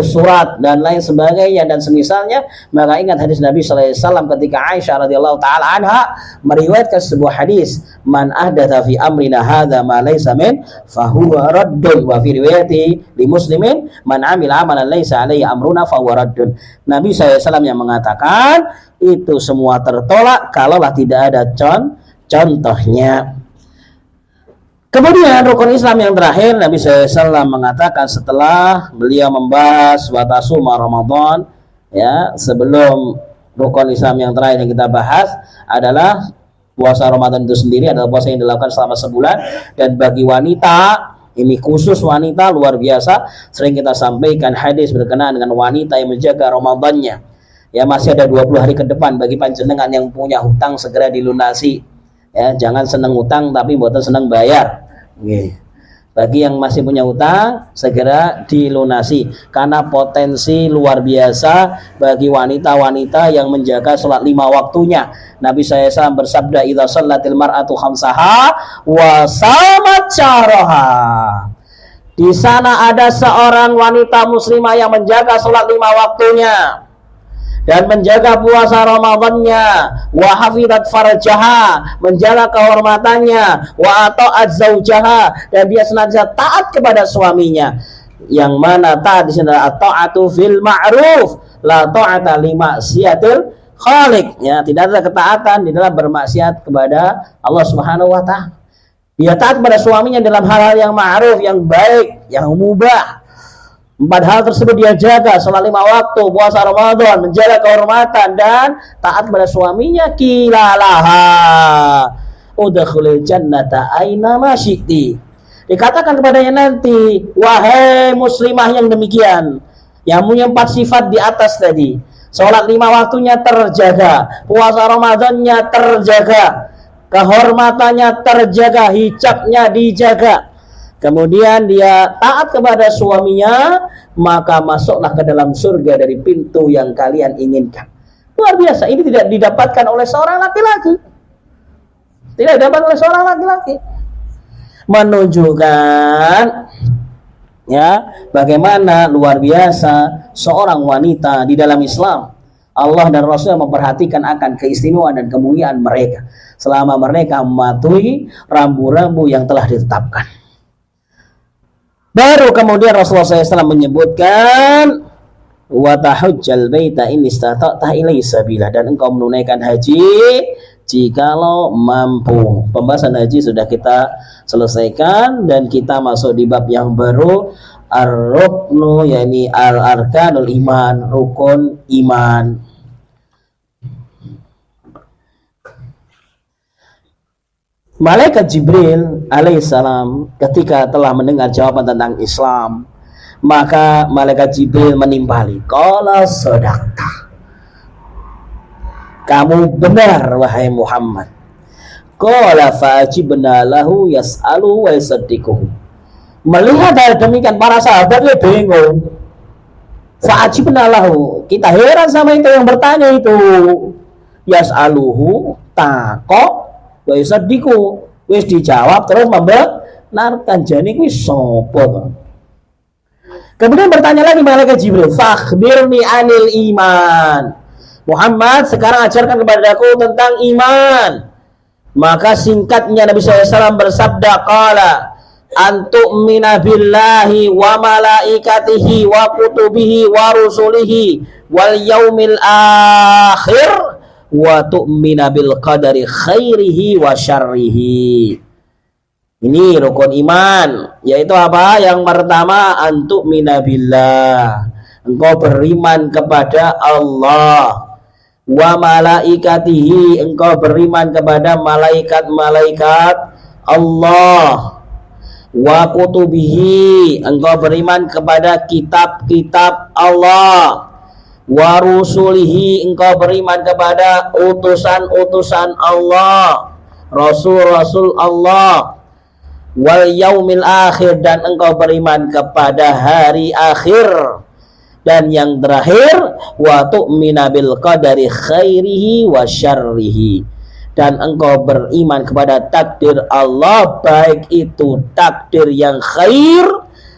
surat dan lain sebagainya dan semisalnya, maka ingat hadis Nabi sallallahu alaihi wasallam ketika Aisyah radhiyallahu taala anha meriwayatkan sebuah hadis, man ahdatsa fi amrina hadza ma laysa min fahuwa raddun, wa fi riwayati li muslimin man amila amalan laysa alaihi amruna fahuwa raddun. Nabi sallallahu alaihi wasallam yang mengatakan itu semua tertolak kalaulah tidak ada contohnya. Kemudian rukun Islam yang terakhir, Nabi SAW mengatakan setelah beliau membahas watasuma Ramadan, ya, sebelum rukun Islam yang terakhir yang kita bahas adalah puasa Ramadan itu sendiri adalah puasa yang dilakukan selama sebulan, dan bagi wanita, ini khusus wanita luar biasa, sering kita sampaikan hadis berkenaan dengan wanita yang menjaga Ramadannya. Ya, masih ada 20 hari ke depan bagi panjenengan yang punya hutang segera dilunasi. Ya, jangan seneng utang tapi buatan seneng bayar. Bagi yang masih punya utang segera dilunasi, karena potensi luar biasa bagi wanita-wanita yang menjaga sholat 5 waktunya. Nabi SAW bersabda, idza shallatil mar'atu khamsaha wa shamat syahraha. Di sana ada seorang wanita muslimah yang menjaga sholat 5 waktunya dan menjaga puasa Ramadannya, wa hafizat farjaha, menjaga kehormatannya, wa ata'at zaujaha, dan dia senantiasa taat kepada suaminya. Yang mana taat di sini adalah ta'atu fil ma'ruf, la ta'ata li ma'siyatil khaliq. Ya, tidak ada ketaatan di dalam bermaksiat kepada Allah Subhanahu wa taala. Dia taat kepada suaminya dalam hal-hal yang ma'ruf, yang baik, yang mubah. 4 hal tersebut dia jaga, sholat 5 waktu, puasa Ramadan, menjaga kehormatan, dan taat kepada suaminya. Kilalaha udkhulil jannata aina ma syi'ti. Dikatakan kepadanya nanti, wahai muslimah yang demikian, yang punya 4 sifat di atas tadi, sholat 5 waktunya terjaga, puasa Ramadannya terjaga, kehormatannya terjaga, hijabnya dijaga, kemudian dia taat kepada suaminya, maka masuklah ke dalam surga dari pintu yang kalian inginkan. Luar biasa, ini tidak didapatkan oleh seorang laki-laki. Tidak didapatkan oleh seorang laki-laki. Menunjukkan, ya, bagaimana luar biasa seorang wanita di dalam Islam. Allah dan Rasul memperhatikan akan keistimewaan dan kemuliaan mereka selama mereka mematuhi rambu-rambu yang telah ditetapkan. Baru kemudian Rasulullah SAW menyebutkan, wa tahujjal baita in istata'ta ilaihi sabila, dan engkau menunaikan haji jikalau mampu. Pembahasan haji sudah kita selesaikan dan kita masuk di bab yang baru, ar-ruknu, yakni al-arkanul iman, rukun iman. Malaikat Jibril alaihissalam ketika telah mendengar jawaban tentang Islam, maka malaikat Jibril menimpali, qala sadaqta, kamu benar wahai Muhammad. Qala fa'ajibna lahu yas'alu wa yusaddiquhu. Melihat hal demikian para sahabatnya bingung. Fa'ajibna lahu, kita heran sama itu yang bertanya itu. Yas'aluhu, takok, wa yusaddiqu, wis dijawab terus membenarkan. Jane kuwi sapa to? Kemudian bertanya lagi malaikat Jibril, fakhbirni anil iman. Muhammad, sekarang ajarkan kepadaku tentang iman. Maka singkatnya Nabi SAW bersabda, qala antu'mina billahi wa malaikatihi wa kutubihi wa rusulihi wal yaumil akhir wa tu'mina bil qadari khairihi wa syarrihi. Ini rukun iman, yaitu apa? Yang pertama, antuk minabillah, engkau beriman kepada Allah, wa malaikatihi, engkau beriman kepada malaikat-malaikat Allah, wa kutubihi, engkau beriman kepada kitab-kitab Allah, wa rusulihi, engkau beriman kepada utusan-utusan Allah, rasul-rasul Allah, wal yaumil akhir, dan engkau beriman kepada hari akhir, dan yang terakhir wa tu'mina bil qadari khairihi wa syarrihi, dan engkau beriman kepada takdir Allah, baik itu takdir yang khair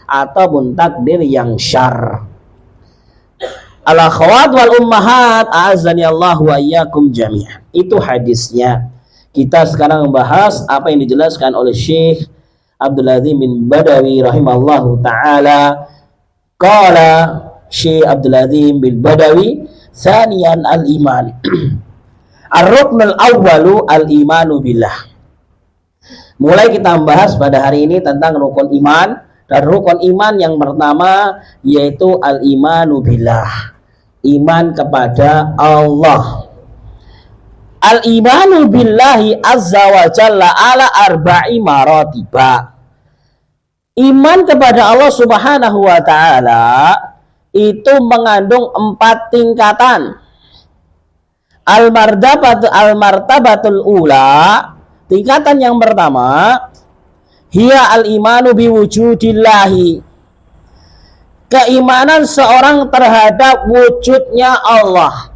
ataupun takdir yang syarr. Al-akhwat wal ummahat, a'azzani Allah wa iyyakum jami'an. Itu hadisnya. Kita sekarang membahas apa yang dijelaskan oleh Syekh Abdul Azim bin Badawi rahimallahu ta'ala. Qala Syekh Abdul Azim bin Badawi, thaniyan al-iman. Ar-ruknul awwalu al-imanu billah. Mulai kita membahas pada hari ini tentang rukun iman, dan rukun iman yang pertama yaitu al-imanu billah, iman kepada Allah. Al-imanu billahi azza wa jalla ala arba'i maratiba. Iman kepada Allah subhanahu wa ta'ala itu mengandung 4 tingkatan. Al-martabatul ula, tingkatan yang pertama, hiya al-imanu biwujudillahi, keimanan seorang terhadap wujudnya Allah.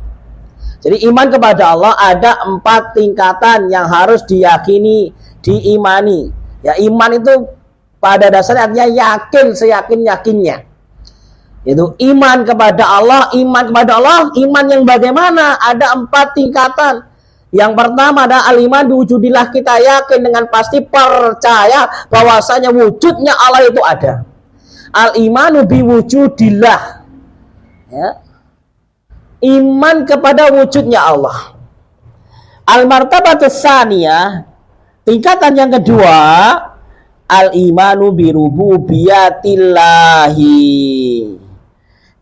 Jadi iman kepada Allah ada 4 tingkatan yang harus diyakini, diimani. Ya, iman itu pada dasarnya artinya yakin, seyakin-yakinnya. Itu iman kepada Allah. Iman kepada Allah, iman yang bagaimana? Ada 4 tingkatan. Yang pertama ada al-iman biwujudillah, kita yakin dengan pasti, percaya bahwasanya wujudnya Allah itu ada. Al-imanu biwujudillah, ya, iman kepada wujudnya Allah. Al-martabatus tsaniyah, tingkatan yang kedua, al-imanu birububiyatillahi,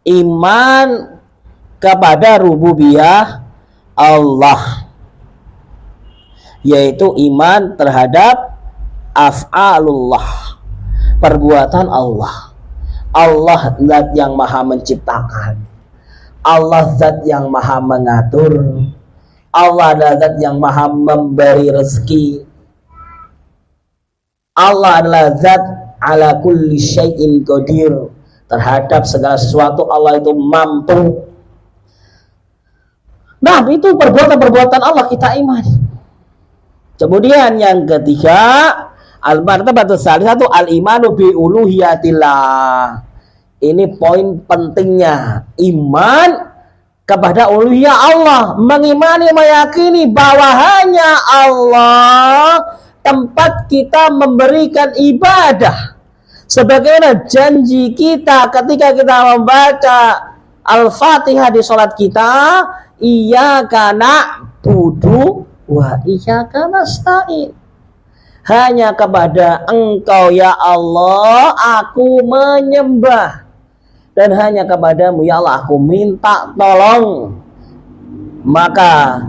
iman kepada rububiyah Allah, yaitu iman terhadap af'alullah, perbuatan Allah. Allah zat yang maha menciptakan, Allah zat yang maha mengatur, Allah adalah zat yang maha memberi rezeki, Allah adalah zat ala kulli syai'in qadir, terhadap segala sesuatu Allah itu mampu. Nah, itu perbuatan-perbuatan Allah kita imani. Kemudian yang ketiga, al-martabatus salisatu al-imanu bi uluhiyatillah. Ini poin pentingnya, iman kepada uluhiyah Allah, mengimani, meyakini bahwa hanya Allah tempat kita memberikan ibadah. Sebagaimana janji kita ketika kita membaca Al-Fatihah di sholat kita, iyyaka na'budu wa iyyaka nasta'in, hanya kepada Engkau ya Allah aku menyembah, dan hanya kepadamu ya Allah aku minta tolong. Maka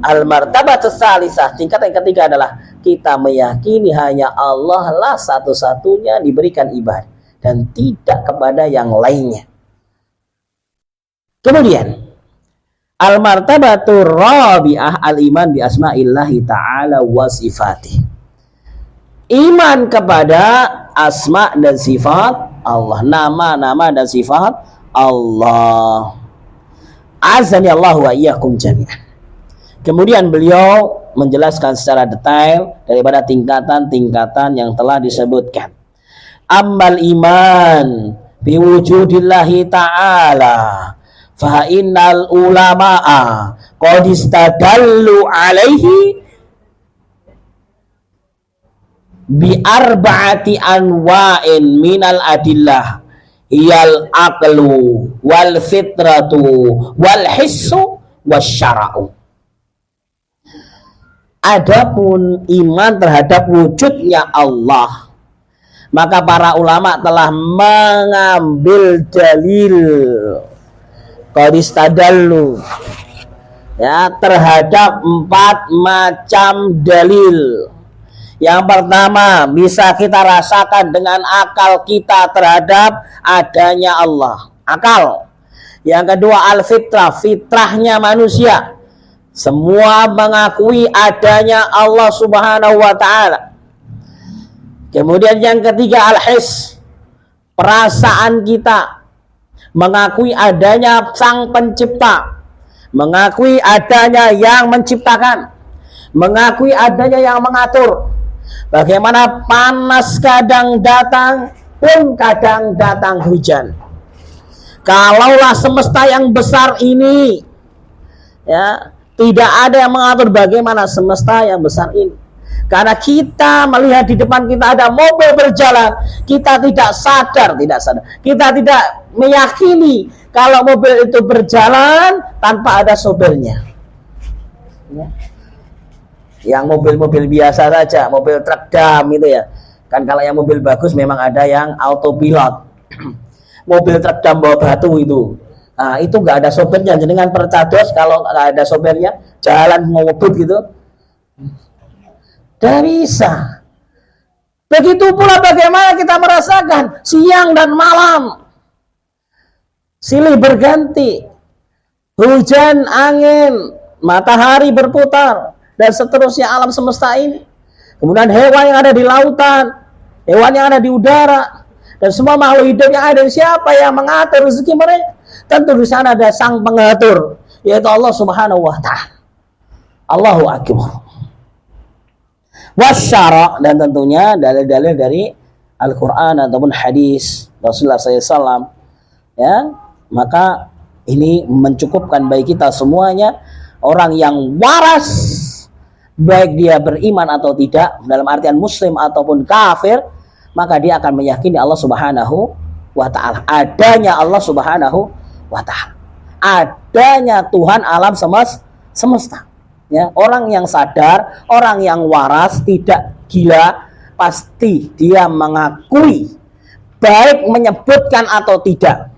al-martabatus salisah, tingkatan yang ketiga adalah kita meyakini hanya Allah lah satu-satunya diberikan ibadah dan tidak kepada yang lainnya. Kemudian al-martabatur rabi'ah al-iman bi asma'illahi ta'ala wa sifatih, iman kepada asma dan sifat Allah, nama-nama dan sifat Allah. Azani Allah wa iyyakum jami'an. Kemudian beliau menjelaskan secara detail daripada tingkatan-tingkatan yang telah disebutkan. Ammal iman biwujudillahi ta'ala fa innal ulama'a qad istadallu alaihi bi arba'ati anwa'in minal adillah iyal aqlu wal fitratu wal hissu wasyara'u. Adapun iman terhadap wujudnya Allah, maka para ulama telah mengambil dalil qadistadallu ya terhadap 4 macam dalil. Yang pertama, bisa kita rasakan dengan akal kita terhadap adanya Allah, akal. Yang kedua, al-fitrah, fitrahnya manusia, semua mengakui adanya Allah Subhanahu wa ta'ala. Kemudian yang ketiga, al-his, perasaan kita mengakui adanya sang pencipta, mengakui adanya yang menciptakan, mengakui adanya yang mengatur. Bagaimana panas kadang datang pun kadang datang hujan. Kalaulah semesta yang besar ini ya tidak ada yang mengatur bagaimana semesta yang besar ini. Karena kita melihat di depan kita ada mobil berjalan, kita tidak sadar, kita tidak meyakini kalau mobil itu berjalan tanpa ada sopirnya. Ya. Yang mobil-mobil biasa saja, mobil truk dam itu ya. Kan kalau yang mobil bagus memang ada yang autopilot. Mobil truk dam bawa batu itu. Nah, itu nggak ada sopirnya. Jadi dengan percados kalau nggak ada sopirnya, jalan ngebut gitu. Tidak bisa. Begitu pula bagaimana kita merasakan siang dan malam silih berganti, hujan, angin, matahari berputar, dan seterusnya alam semesta ini. Kemudian hewan yang ada di lautan, hewan yang ada di udara, dan semua makhluk hidup yang ada, siapa yang mengatur rezeki mereka? Tentu di sana ada sang pengatur, yaitu Allah Subhanahu wa ta'ala. Allahu akbar. Wasyara, dan tentunya dalil-dalil dari Al-Quran ataupun hadis Rasulullah SAW. Ya, maka ini mencukupkan bagi kita semuanya. Orang yang waras, baik dia beriman atau tidak, dalam artian muslim ataupun kafir, maka dia akan meyakini Allah Subhanahu wa ta'ala, adanya Allah Subhanahu wa ta'ala, adanya Tuhan alam semesta. Ya, orang yang sadar, orang yang waras, tidak gila, pasti dia mengakui, baik menyebutkan atau tidak,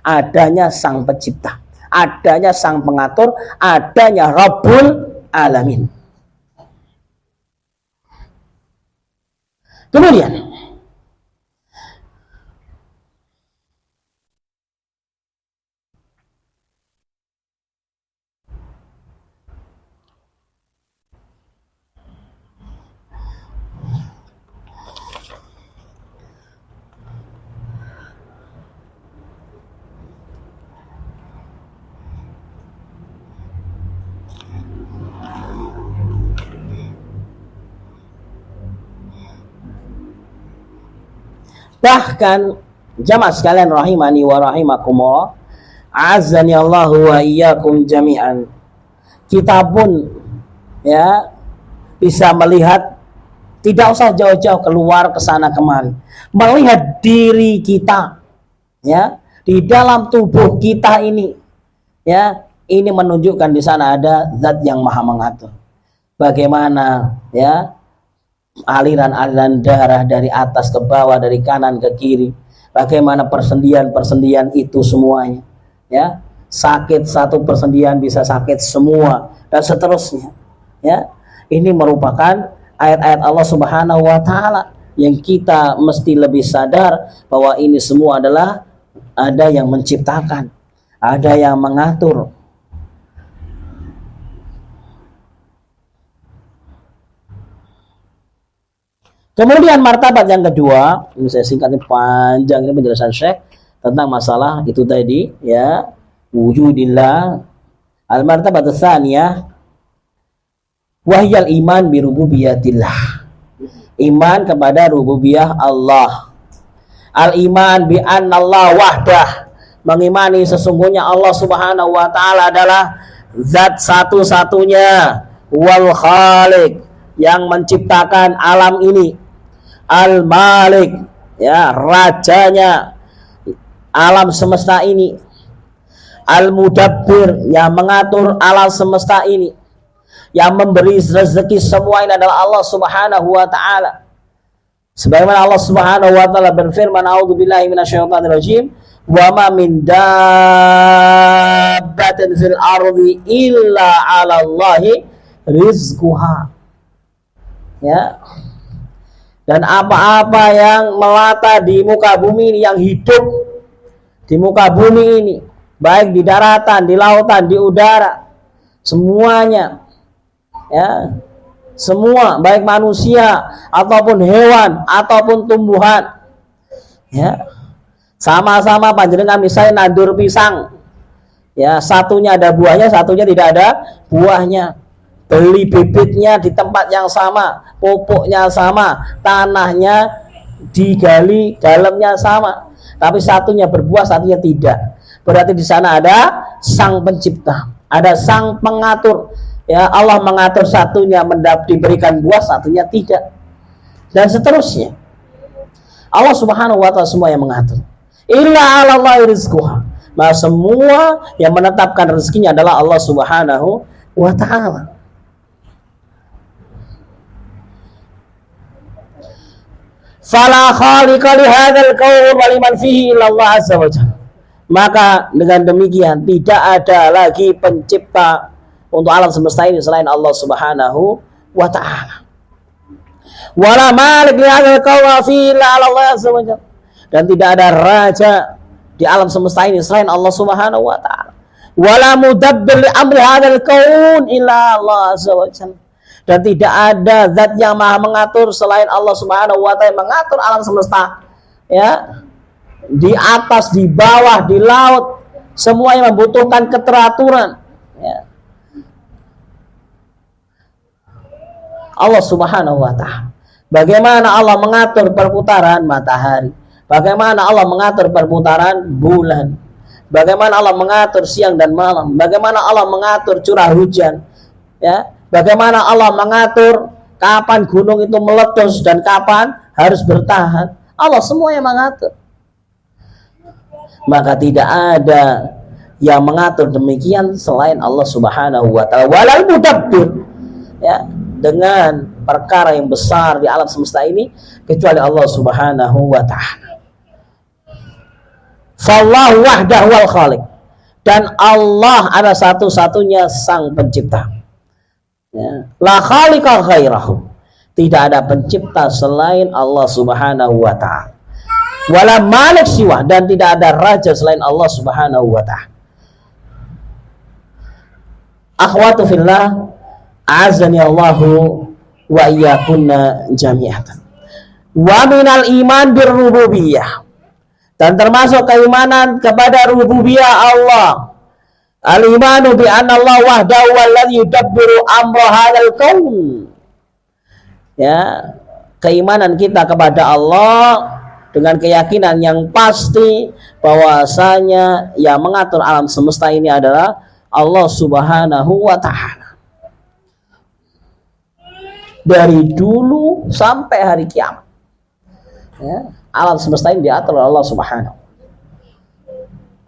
adanya sang pencipta, adanya sang pengatur, adanya Rabbul Alamin. Kemudian bahkan jamaah sekalian rahimani wa rahimakumullah, azani Allahu wa iyyakum jami'an, kita pun ya bisa melihat, tidak usah jauh-jauh keluar ke sana kemari, melihat diri kita ya di dalam tubuh kita ini ya, ini menunjukkan di sana ada zat yang maha mengatur. Bagaimana ya aliran-aliran darah dari atas ke bawah, dari kanan ke kiri, bagaimana persendian-persendian itu semuanya ya, sakit satu persendian bisa sakit semua, dan seterusnya ya. Ini merupakan ayat-ayat Allah Subhanahu wa ta'ala yang kita mesti lebih sadar bahwa ini semua adalah ada yang menciptakan, ada yang mengatur. Kemudian martabat yang kedua, ini saya singkatnya panjang, ini penjelasan Syekh tentang masalah itu tadi ya, wujudillah. Al-martabat tsaniyah wahyal iman bi rububiyatillah, iman kepada rububiyah Allah. Al-iman bi annallah wahdah, mengimani sesungguhnya Allah Subhanahu wa ta'ala adalah zat satu-satunya, wal khaliq, yang menciptakan alam ini, al-malik, ya rajanya alam semesta ini, al-mudabbir, yang mengatur alam semesta ini, Yang memberi rezeki semua ini adalah Allah Subhanahu wa taala. Sebagaimana Allah Subhanahu wa taala berfirman, "A'udzubillahi minasyaitonir rajim, wa ma min dabbatin fil ardi illa 'alallahi rizquha." Ya. Dan apa-apa yang melata di muka bumi ini, yang hidup di muka bumi ini, baik di daratan, di lautan, di udara, semuanya, ya, semua, baik manusia ataupun hewan ataupun tumbuhan, ya, sama-sama panjenengan misalnya nandur pisang, ya, satunya ada buahnya, satunya tidak ada buahnya, beli bibitnya di tempat yang sama, pupuknya sama, tanahnya digali, dalamnya sama, tapi satunya berbuah, satunya tidak. Berarti di sana ada sang pencipta, ada sang pengatur. Ya, Allah mengatur satunya diberikan buah, satunya tidak, dan seterusnya. Allah Subhanahu wa taala semua yang mengatur. Illa 'alallahi rizquha. Nah, semua yang menetapkan rezekinya adalah Allah Subhanahu wa taala. Fala khaliqa li hadzal kaun wa liman fihi illa Allah azza wa jalla. Maka dengan demikian tidak ada lagi pencipta untuk alam semesta ini selain Allah Subhanahu wa taala. Wala malik li hadzal kaun wa fihi illa Allah azza wa jalla. Dan tidak ada raja di alam semesta ini selain Allah Subhanahu wa taala. Wala mudabbir li amri hadzal kaun illa Allah azza wa jalla. Dan tidak ada zat yang maha mengatur selain Allah Subhanahu wa ta'ala, mengatur alam semesta, ya, di atas, di bawah, di laut, semua yang membutuhkan keteraturan, ya. Allah Subhanahu wa ta'ala. Bagaimana Allah mengatur perputaran matahari, bagaimana Allah mengatur perputaran bulan, bagaimana Allah mengatur siang dan malam, bagaimana Allah mengatur curah hujan, ya. Bagaimana Allah mengatur kapan gunung itu meletus dan kapan harus bertahan. Allah semua yang mengatur. Maka tidak ada yang mengatur demikian selain Allah Subhanahu wa taala. Walal mudabbir, ya, dengan perkara yang besar di alam semesta ini kecuali Allah Subhanahu wa taala. Fallahu wahdahu wal khaliq. Dan Allah ada satu-satunya sang pencipta. Ya. La khaliqa ghairahu. Tidak ada pencipta selain Allah Subhanahu wa ta'ala. Wala malik siwa. Dan tidak ada raja selain Allah Subhanahu wa ta'ala. Akhwatu fillah, a'azani Allahu wa iyyakunna jami'atan. Wa minal iman birrububiyah. Dan termasuk keimanan kepada rububiyah Allah. Al-imanu bi anna Allah wahdahu alladhi yudabbiru amra hadzal kaun. Ya, keimanan kita kepada Allah dengan keyakinan yang pasti bahwasanya yang mengatur alam semesta ini adalah Allah Subhanahu wa taala. Dari dulu sampai hari kiamat. Ya, alam semesta ini diatur oleh Allah Subhanahu.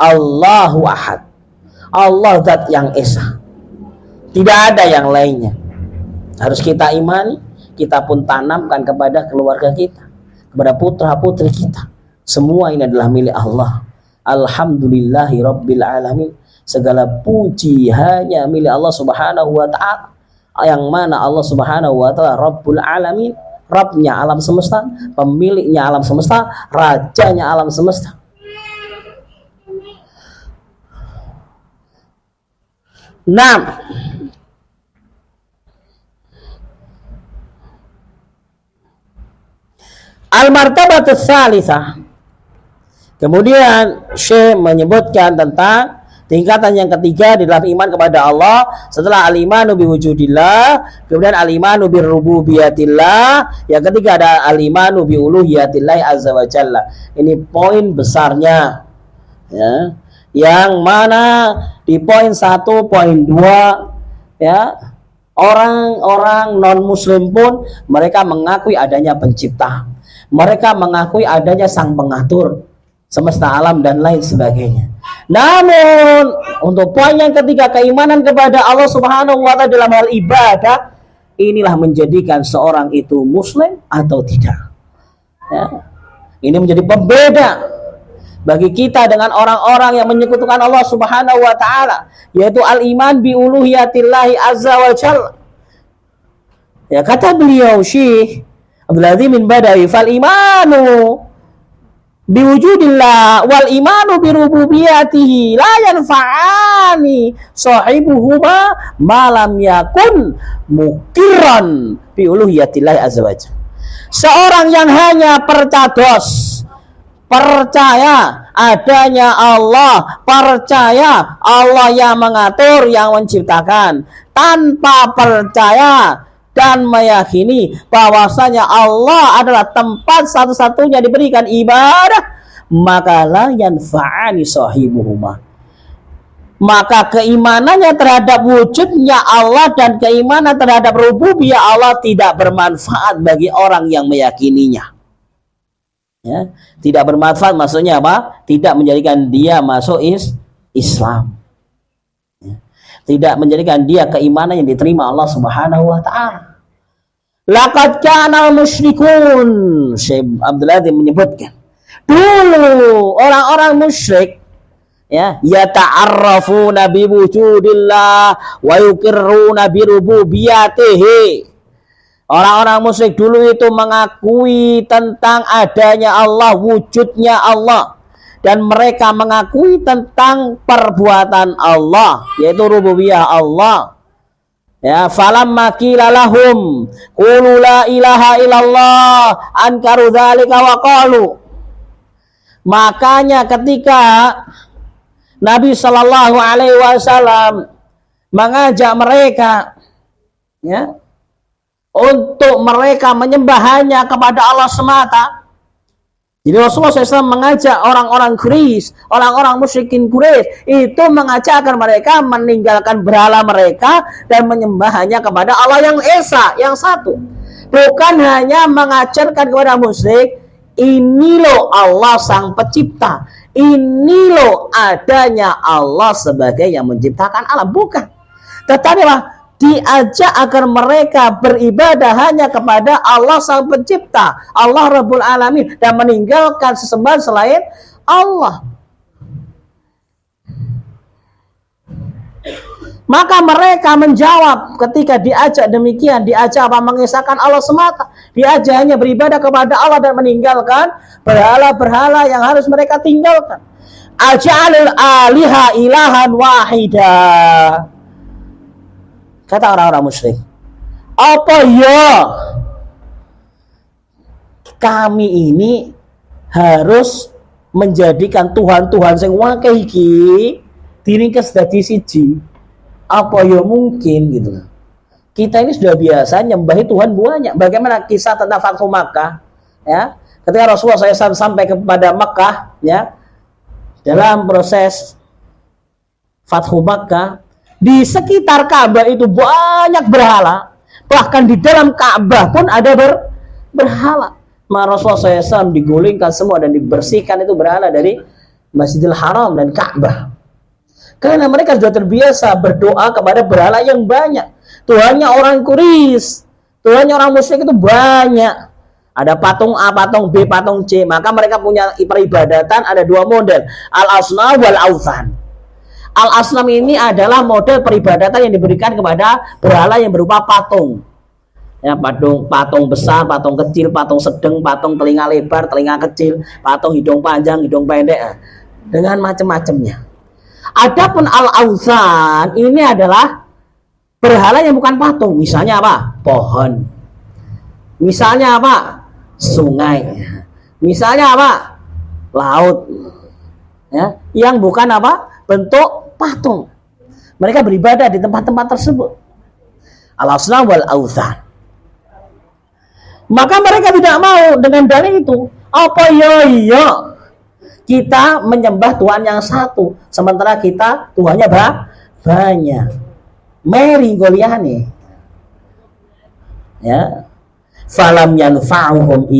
Allahu Ahad. Allah zat yang esa, tidak ada yang lainnya. Harus kita imani, kita pun tanamkan kepada keluarga kita, kepada putra putri kita. Semua ini adalah milik Allah. Alhamdulillahi rabbil alamin. Segala puji hanya milik Allah Subhanahu wa ta'ala, yang mana Allah Subhanahu wa ta'ala Rabbul alamin, Rabbnya alam semesta, pemiliknya alam semesta, rajanya alam semesta. Nah, al-martabatus salisah. Kemudian Syekh menyebutkan tentang tingkatan yang ketiga di dalam iman kepada Allah setelah al-imanu biwujudillah, kemudian al-imanu birububiyatillah, yang ketiga ada al-imanu biuluhiyatillah azza wa jalla. Ini poin besarnya, ya, yang mana di poin 1, poin 2, ya, orang-orang non muslim pun mereka mengakui adanya pencipta, mereka mengakui adanya sang pengatur, semesta alam dan lain sebagainya. Namun untuk poin yang ketiga, keimanan kepada Allah Subhanahu wa taala dalam hal ibadah, inilah menjadikan seorang itu muslim atau tidak. Ya. Ini menjadi pembeda bagi kita dengan orang-orang yang menyekutukan Allah Subhanahu wa taala, yaitu al-iman bi uluhiyatillahi azza wa jalla. Ya, kata beliau Syekh Abdul Azim bin Badawi, fal imanu biwujudillah wal imanu birububiyatihi la yanfa'ani sahibuhuma ma lam yakun mukirran bi uluhiyatillahi azza wa jalla. Seorang yang hanya percaya adanya Allah, percaya Allah yang mengatur, yang menciptakan, tanpa percaya dan meyakini bahwasanya Allah adalah tempat satu-satunya diberikan ibadah, maka la yanfa'ani sahibuhuma. Maka keimanannya terhadap wujudnya Allah dan keimanan terhadap rububiyah Allah tidak bermanfaat bagi orang yang meyakininya. Ya, tidak bermanfaat maksudnya apa? Tidak menjadikan dia masuk Islam. Ya, tidak menjadikan dia keimanan yang diterima Allah Subhanahu wa taala. Laqad kana musyrikun, Syekh Abdul Azim menyebutkan, dulu orang-orang musyrik ya, yata'arrafuna bi wujudillah wa yuqirruna bi rububiyatihi. Orang-orang musyrik dulu itu mengakui tentang adanya Allah, wujudnya Allah, dan mereka mengakui tentang perbuatan Allah, yaitu rububiyah Allah. Ya, falamma qila lahum qulu la ilaha illallah ankaru dzalika wa qalu. Makanya ketika Nabi Shallallahu Alaihi Wasallam mengajak mereka, ya, untuk mereka menyembah hanya kepada Allah semata. Jadi Rasulullah SAW mengajak orang-orang Quraisy, orang-orang musyrikin Quraisy itu mengajak agar mereka meninggalkan berhala mereka dan menyembah hanya kepada Allah yang esa, yang satu. Bukan hanya mengajarkan kepada musyrik, ini loh Allah sang pencipta, ini loh adanya Allah sebagai yang menciptakan alam, bukan. Tetapi diajak agar mereka beribadah hanya kepada Allah sang pencipta, Allah Rabbul Alamin, dan meninggalkan sesembahan selain Allah. Maka mereka menjawab ketika diajak demikian, diajak apa? Mengesahkan Allah semata, diajak hanya beribadah kepada Allah dan meninggalkan berhala-berhala yang harus mereka tinggalkan. Aj'alul aliha ilahan wahidah. Kata orang-orang musyrik, apa ya kami ini harus menjadikan Tuhan-Tuhan sing wakeh iki diringkes dadi siji? Apa ya mungkin gitu. Kita ini sudah biasa nyembahi Tuhan banyak. Bagaimana kisah tentang Fathu Makkah, ya? Ketika Rasulullah SAW sampai kepada Makkah, ya, dalam proses Fathu Makkah, di sekitar Ka'bah itu banyak berhala. Bahkan di dalam Ka'bah pun ada berhala. Maka Rasulullah SAW digulingkan semua dan dibersihkan itu berhala dari Masjidil Haram dan Ka'bah. Karena mereka sudah terbiasa berdoa kepada berhala yang banyak. Tuhannya orang Quraisy, Tuhannya orang musyrik itu banyak. Ada patung A, patung B, patung C. Maka mereka punya peribadatan ada dua model, al-asnam wal authan. Al-asnam ini adalah model peribadatan yang diberikan kepada berhala yang berupa patung. Ya, patung besar, patung kecil, patung sedang, patung telinga lebar, telinga kecil, patung hidung panjang, hidung pendek, dengan macam-macamnya. Adapun al-authan ini adalah berhala yang bukan patung. Misalnya apa? Pohon. Misalnya apa? Sungai. Misalnya apa? Laut. Ya, yang bukan apa? Bentuk patung. Mereka beribadah di tempat-tempat tersebut. Al-asnam wal authan. Maka mereka tidak mau dengan dalil itu. Apa ya kita menyembah Tuhan yang satu, sementara kita Tuhannya banyak. Meri goliane. Ya. falam yanfa'hum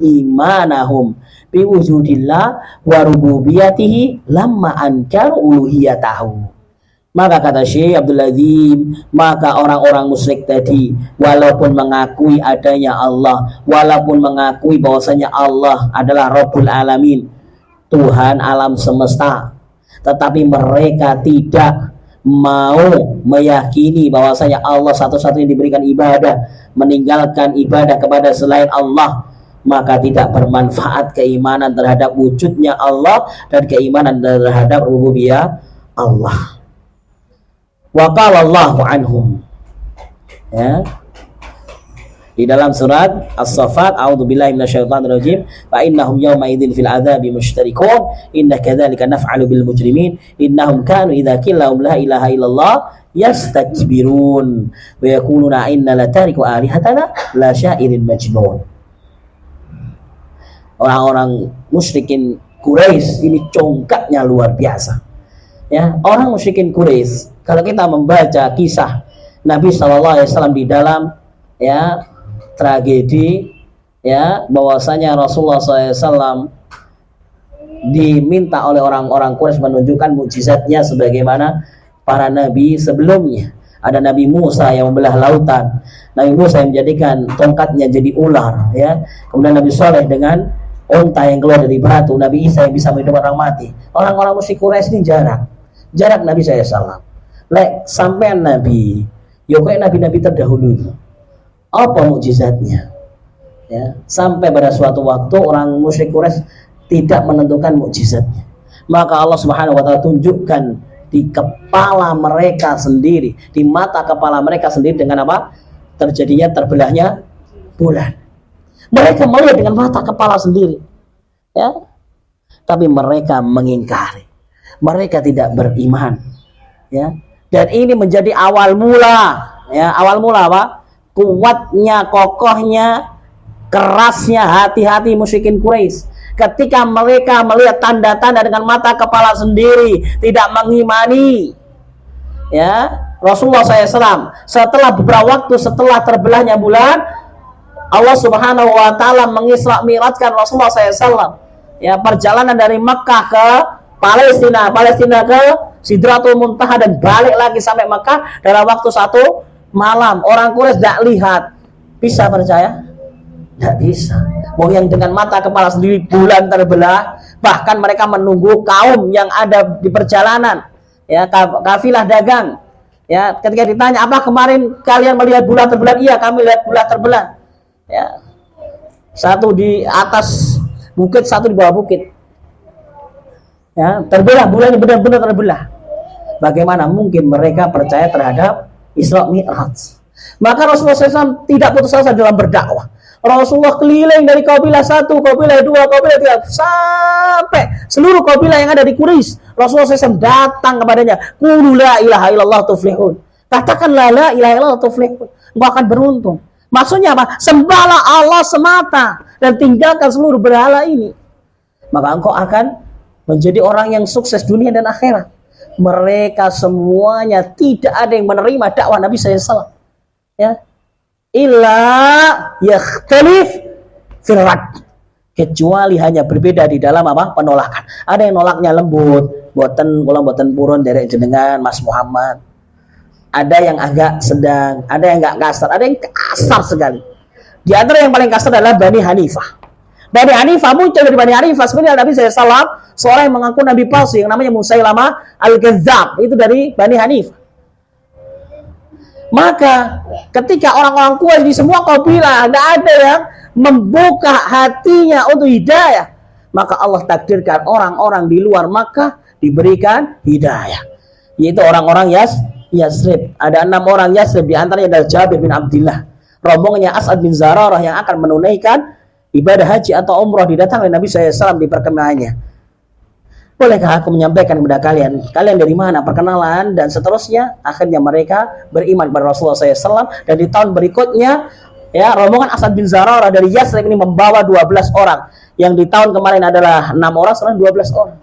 imanahum biwujudillah wa rububiyatihi lamma ankaru uluhiyatahu. Maka kata Syekh Abdul Azim, maka orang-orang musyrik tadi walaupun mengakui adanya Allah, walaupun mengakui bahwasanya Allah adalah Rabbul Alamin, Tuhan alam semesta, tetapi mereka tidak mau meyakini bahwasanya Allah satu-satunya diberikan ibadah, meninggalkan ibadah kepada selain Allah, maka tidak bermanfaat keimanan terhadap wujudnya Allah dan keimanan terhadap rububiyah Allah. Wa qala Allahu anhum, ya, di dalam surat As-Saffat, a'udzubillahi minasyaitonir rajim, fa innahum yawma idzin fil adzabi mushtarikun inna kadzalika naf'alu bil mujrimin innahum kanu idza qila lahum la ilaha illallah yastakbirun wa yaquluna inna la tariku alihatana la syairin majnun. Orang-orang musyrikin Quraisy ini congkaknya luar biasa. Ya, orang musyrikin Quraisy, kalau kita membaca kisah Nabi SAW di dalam, ya, tragedi, ya, bahwasanya Rasulullah SAW diminta oleh orang-orang Quraisy menunjukkan mukjizatnya sebagaimana para nabi sebelumnya. Ada Nabi Musa yang membelah lautan, Nabi Musa yang menjadikan tongkatnya jadi ular, ya. Kemudian Nabi Saleh dengan unta yang keluar dari batu, Nabi Isa yang bisa menghidupkan orang mati. Orang-orang musyrik Quraisy ini jarak Nabi SAW. Lek sampai Nabi, yaudah nabi-nabi terdahulu, apa mukjizatnya? Ya, sampai pada suatu waktu orang musyrik Quraisy tidak menentukan mukjizatnya. Maka Allah Subhanahu wa taala tunjukkan di kepala mereka sendiri, di mata kepala mereka sendiri dengan apa? Terjadinya terbelahnya bulan. Mereka melihat dengan mata kepala sendiri, ya. Tapi mereka mengingkari. Mereka tidak beriman, ya. Dan ini menjadi awal mula, ya, awal mula apa? Kuatnya, kokohnya, kerasnya hati-hati musyrikin Quraisy. Ketika mereka melihat tanda-tanda dengan mata kepala sendiri, tidak mengimani, ya, Rasulullah SAW. Setelah beberapa waktu setelah terbelahnya bulan, Allah Subhanahu wa taala mengisra mi'rajkan Rasulullah SAW, ya, perjalanan dari Mekah ke Palestina ke Sidratul Muntaha dan balik lagi sampai Mekah dalam waktu 1 malam. Orang Quraisy tidak lihat, bisa percaya? Tidak bisa. Mau yang dengan mata kepala sendiri bulan terbelah, bahkan mereka menunggu kaum yang ada di perjalanan, ya, kafilah dagang, ya, ketika ditanya, apa kemarin kalian melihat bulan terbelah? Iya, kami lihat bulan terbelah, ya, satu di atas bukit, satu di bawah bukit, ya, terbelah, bulannya benar-benar terbelah. Bagaimana mungkin mereka percaya terhadap Isra Mi'raj? Maka Rasulullah SAW tidak putus asa dalam berdakwah. Rasulullah keliling dari kabilah 1, kabilah 2, kabilah 3, sampai seluruh kabilah yang ada di Quraisy. Rasulullah SAW datang kepadanya, qulu la ilaha illallah tuflihun. Katakanlah la ilaha illallah tuflihun, engkau akan beruntung. Maksudnya apa? Sembahlah Allah semata dan tinggalkan seluruh berhala ini, maka engkau akan menjadi orang yang sukses dunia dan akhirat. Mereka semuanya tidak ada yang menerima dakwah Nabi SAW, ya, illa yakhtalif firrad, kecuali hanya berbeda di dalam apa? Penolakan. Ada yang nolaknya lembut, boten purun derek jenengan Mas Muhammad. Ada yang agak sedang, ada yang enggak kasar, ada yang kasar sekali. Di antara yang paling kasar adalah Bani Hanifah. Bani Hanifah muncul dari Bani Hanifah. Sebenarnya Nabi SAW seorang yang mengaku Nabi palsu yang namanya Musailamah Al-Kadzdzab, itu dari Bani Hanifah. Maka ketika orang-orang Quraisy di semua kabilah tidak ada yang membuka hatinya untuk hidayah, maka Allah takdirkan orang-orang di luar Makkah diberikan hidayah, yaitu orang-orang Yasrib. Ada 6 orang Yasrib, di antaranya adalah Jabir bin Abdullah, rombongannya As'ad bin Zararah yang akan menunaikan ibadah haji atau umrah, didatangi Nabi SAW di perkemahannya. Bolehkah aku menyampaikan kepada kalian dari mana, perkenalan dan seterusnya. Akhirnya mereka beriman kepada Rasulullah SAW. Dan di tahun berikutnya, ya, rombongan As'ad bin Zararah dari Yasrib ini membawa 12 orang. Yang di tahun kemarin adalah 6 orang, sekarang 12 orang.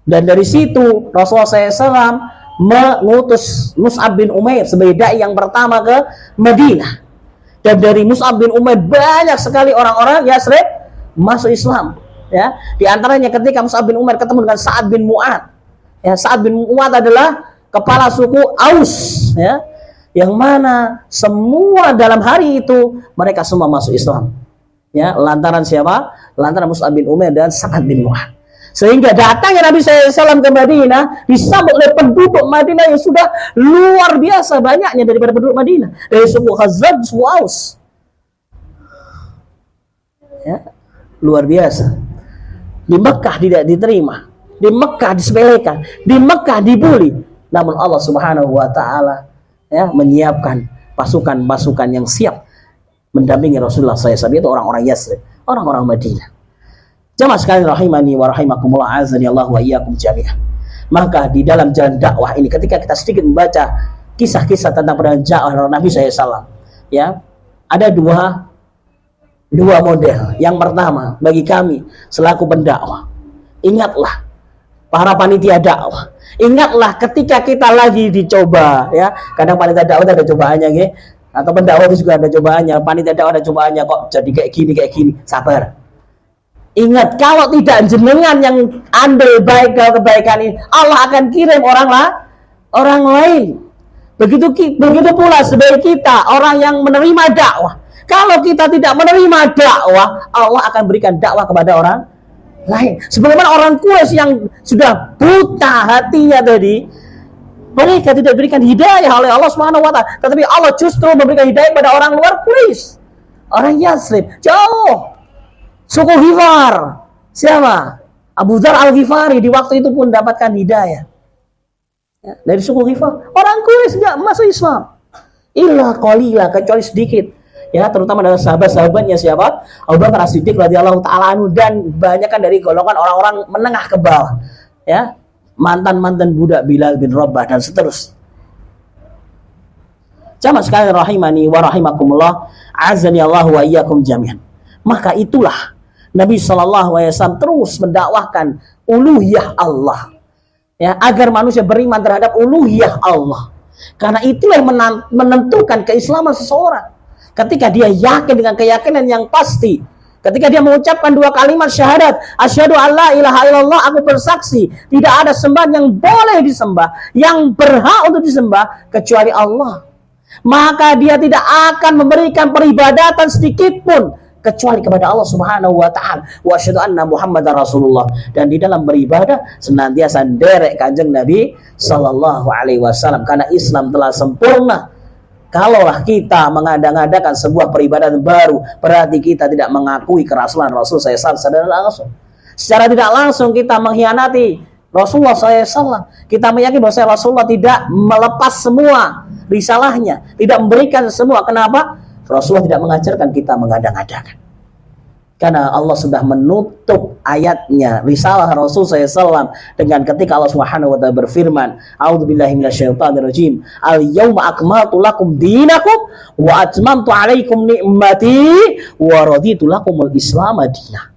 Dan dari situ Rasulullah SAW mengutus Mus'ab bin Umair sebagai dai yang pertama ke Madinah. Dan dari Mus'ab bin Umair banyak sekali orang-orang Yasrib masuk Islam. Ya, di antaranya ketika Mus'ab bin Umair ketemu dengan Sa'ad bin Mu'ad. Ya, Sa'ad bin Mu'ad adalah kepala suku Aus, ya, yang mana semua dalam hari itu mereka semua masuk Islam. Ya, lantaran siapa? Lantaran Mus'ab bin Umair dan Sa'ad bin Mu'ad. Sehingga datangnya Nabi SAW ke Madinah disambut oleh penduduk Madinah yang sudah luar biasa banyaknya daripada penduduk Madinah, dari suku Khazraj, suku Aus. Ya, luar biasa. Di Mekah tidak diterima, di Mekah disepelekan, di Mekah dibully. Namun Allah Subhanahu wa taala ya menyiapkan pasukan-pasukan yang siap mendampingi Rasulullah SAW, itu orang-orang Yasrib, orang-orang Madinah. Jamaah sekalian rahimani wa rahimakumullah, azani Allah wa iyyakum jami'an. Maka di dalam jalan dakwah ini, ketika kita sedikit membaca kisah-kisah tentang perjalanan dakwah Nabi SAW, ya, ada dua model. Yang pertama, bagi kami selaku pendakwah, ingatlah para panitia dakwah, ingatlah ketika kita lagi dicoba, ya, kadang panitia dakwah ada cobaannya, ya, atau pendakwah itu juga ada cobaannya, panitia dakwah ada cobaannya, kok jadi kayak gini, sabar. Ingat, kalau tidak jenengan yang ambil baik kebaikan ini, Allah akan kirim orang lain. Begitu pula sebagai kita, orang yang menerima dakwah. Kalau kita tidak menerima dakwah, Allah akan berikan dakwah kepada orang lain. Sebagaimana orang Quraisy yang sudah buta hatinya tadi, mereka tidak diberikan hidayah oleh Allah Subhanahu wa taala, tetapi Allah justru memberikan hidayah pada orang luar Quraisy. Orang Yasrib, jauh. Suku Ghifar, siapa? Abu Dzar Al-Ghifari di waktu itu pun dapatkan hidayah. Ya, dari suku Ghifar. Orang Quraisy enggak masuk Islam. Illa qalila, kecuali sedikit. Ya, terutama dari sahabat-sahabatnya siapa? Abu Bakar As-Siddiq radhiyallahu taala anhu, dan banyakkan dari golongan orang-orang menengah ke bawah. Ya, mantan-mantan budak Bilal bin Rabah dan seterusnya. Jamaah sekalian rahimani wa rahimakumullah, azani Allah wa iyyakum jami'an. Maka itulah Nabi SAW terus mendakwahkan uluhiyah Allah, ya, agar manusia beriman terhadap uluhiyah Allah. Karena itulah yang menentukan keislaman seseorang. Ketika dia yakin dengan keyakinan yang pasti, ketika dia mengucapkan dua kalimat syahadat, asyhadu alla ilaha illallah, aku bersaksi tidak ada sembahan yang boleh disembah, yang berhak untuk disembah kecuali Allah, maka dia tidak akan memberikan peribadatan sedikit pun kecuali kepada Allah Subhanahu wa taala. Wa asyhadu anna Muhammadar Rasulullah, dan di dalam beribadah senantiasa derek Kanjeng Nabi sallallahu alaihi wasallam, karena Islam telah sempurna. Kalaulah kita mengada-ngadakan sebuah peribadatan baru, berarti kita tidak mengakui kerasulan Rasul SAW secara langsung. Secara tidak langsung kita mengkhianati Rasulullah SAW. Kita meyakini bahwa Rasulullah tidak melepas semua risalahnya, tidak memberikan semua. Kenapa? Rasulullah tidak mengajarkan kita mengada-ngadakan. Karena Allah sudah menutup ayatnya, risalah Rasul SAW, dengan ketika Allah Subhanahu wa taala berfirman, a'udzubillahi minasyaitonirrajim, al-yauma akmaltu lakum dinakum wa atmamtu 'alaikum ni'mati wa raditu lakumul Islam madinah.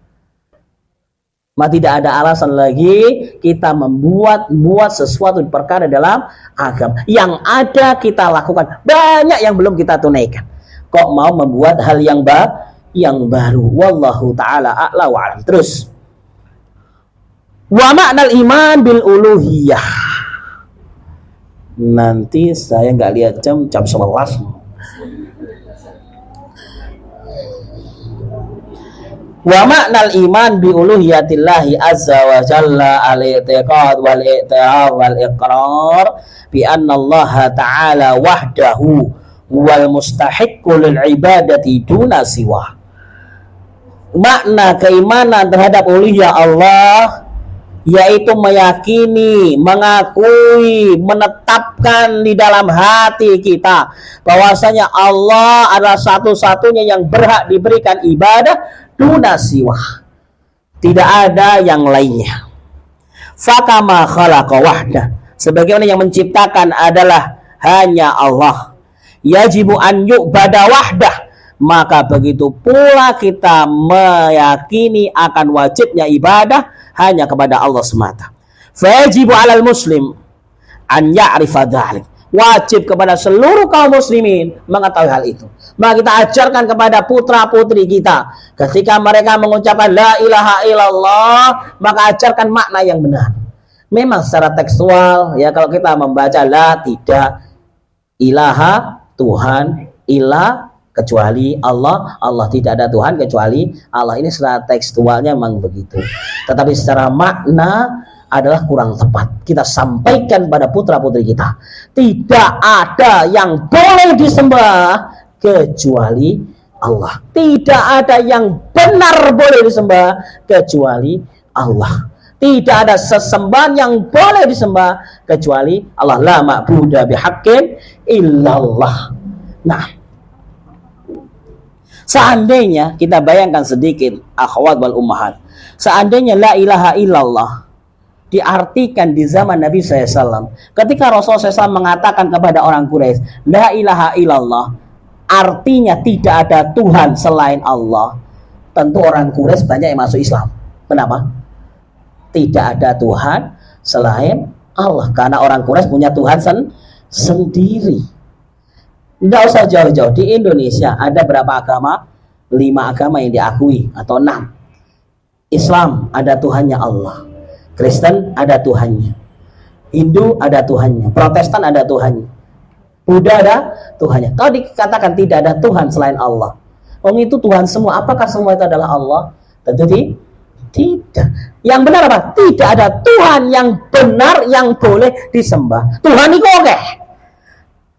Maka tidak ada alasan lagi kita membuat sesuatu perkara dalam agama. Yang ada kita lakukan, banyak yang belum kita tunaikan. Kok mau membuat hal yang baru? Wallahu ta'ala a'la wa alam. Terus, wa ma'nal iman bil uluhiyah. Nanti saya nggak lihat jam 11. Wa ma'nal iman bi uluhiyatillahi azza wa jalla al-i'tiqad wal i'tiraf wal iqrar bi anna Allah ta'ala wahdahu wal mustahiqqu lil ibadati duna siwa. Makna keimanan terhadap uluhiyah Allah yaitu meyakini, mengakui, menetapkan di dalam hati kita bahwasanya Allah adalah satu-satunya yang berhak diberikan ibadah duna siwa. Tidak ada yang lainnya. Fakama khalaqa wahda, sebagaimana yang menciptakan adalah hanya Allah. Yajibu an yu'bada wahdah, maka begitu pula kita meyakini akan wajibnya ibadah hanya kepada Allah semata. Fajibu alal muslim an ya'rifa dzalik. Wajib kepada seluruh kaum muslimin mengetahui hal itu. Maka kita ajarkan kepada putra-putri kita ketika mereka mengucapkan la ilaha illallah, maka ajarkan makna yang benar. Memang secara tekstual ya, kalau kita membaca la, tidak ilaha, Tuhan, ilah kecuali Allah, Allah tidak ada Tuhan kecuali Allah. Ini secara tekstualnya memang begitu, tetapi secara makna adalah kurang tepat. Kita sampaikan pada putra-putri kita, tidak ada yang boleh disembah kecuali Allah. Tidak ada yang benar boleh disembah kecuali Allah. Tidak ada sesembahan yang boleh disembah kecuali Allah. La ma'budu bihaqqin illallah. Nah, seandainya kita bayangkan sedikit, akhwat wal ummahat, seandainya la ilaha illallah diartikan di zaman Nabi SAW, ketika Rasulullah SAW mengatakan kepada orang Quraisy, la ilaha illallah, artinya tidak ada Tuhan selain Allah, tentu orang Quraisy banyak yang masuk Islam. Kenapa? Tidak ada Tuhan selain Allah, karena orang Quraisy punya Tuhan sendiri. Tidak usah jauh-jauh, di Indonesia ada berapa agama? 5 agama yang diakui, atau 6. Islam ada Tuhannya Allah, Kristen ada Tuhannya, Hindu ada Tuhannya, Protestan ada Tuhannya, Buddha ada Tuhannya. Kalau dikatakan tidak ada Tuhan selain Allah, itu Tuhan semua. Apakah semua itu adalah Allah? Tentu tidak. Yang benar apa? Tidak ada Tuhan yang benar yang boleh disembah. Tuhan itu oke,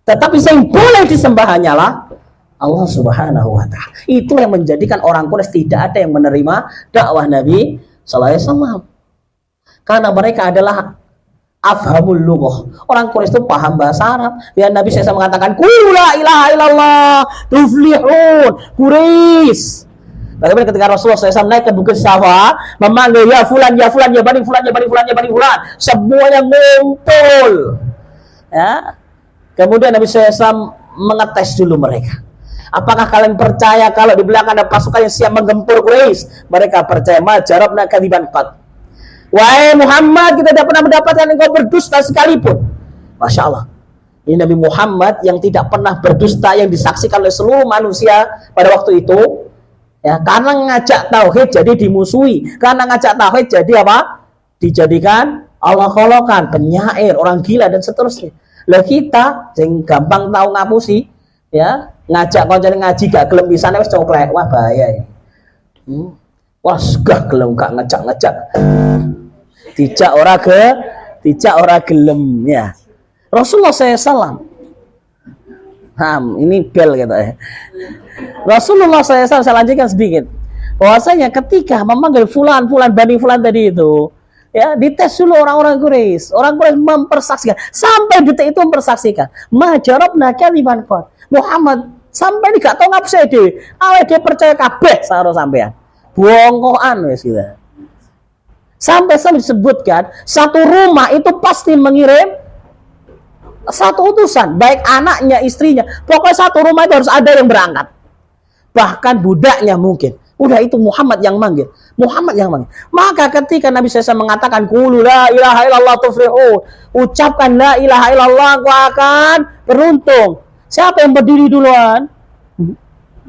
tetapi yang boleh disembah hanyalah Allah Subhanahu wa ta'ala. Itu yang menjadikan orang Quraisy tidak ada yang menerima dakwah Nabi sallallahu alaihi wasallam. Karena mereka adalah afhamul lughah. Orang Quraisy itu paham bahasa Arab. Ya, Nabi SAW mengatakan, "Qul la ilaha illallah tuflihun." Quraisy. Bagaimana ketika Rasulullah SAW naik ke Bukit Safa, memanggil ya fulan, ya fulan, ya bani fulan, ya bani fulan, ya bani fulan, semuanya ngumpul. Ya. Kemudian Nabi SAW mengetes dulu mereka. Apakah kalian percaya kalau di belakang ada pasukan yang siap menggempur Quraisy? Mereka percaya. Ma jarabna kadiban qad. Wahai Muhammad, kita tidak pernah mendapatkan engkau berdusta sekalipun. Masya Allah. Ini Nabi Muhammad yang tidak pernah berdusta, yang disaksikan oleh seluruh manusia pada waktu itu. Ya, karena ngajak tauhid jadi dimusuhi. Karena ngajak tauhid jadi apa? Dijadikan Allah-Allah, penyair, orang gila dan seterusnya. Lah kita yang gampang tahu ngapusi, ya, ngajak koncone ngaji gak gelem pisane wis coklek. Wah bahaya ya. Wah gak gelem gak ngajak-ngajak. Dijak ora gelem ya. Rasulullah SAW. Ini bel gitu ya. Rasulullah SAW, saya lanjutkan sedikit. Bahwasanya ketika memanggil fulan bani fulan tadi itu, ya, dites dulu orang-orang Quraisy. Orang Quraisy mempersaksikan, sampai detik itu mempersaksikan. Majarabna kaliman qad. Muhammad sampai gak tau ngapa dhewe. Awake dhewe percaya kabeh karo sampean. Bongkokan wis gitu. Sampai disebutkan satu rumah itu pasti mengirim satu utusan, baik anaknya, istrinya. Pokoknya satu rumah itu harus ada yang berangkat. Bahkan budaknya mungkin. Udah itu Muhammad yang manggil. Maka ketika Nabi SAW mengatakan qulu la ilaha illallah tuflihun, ucapkan la ilaha illallah, aku akan beruntung. Siapa yang berdiri duluan?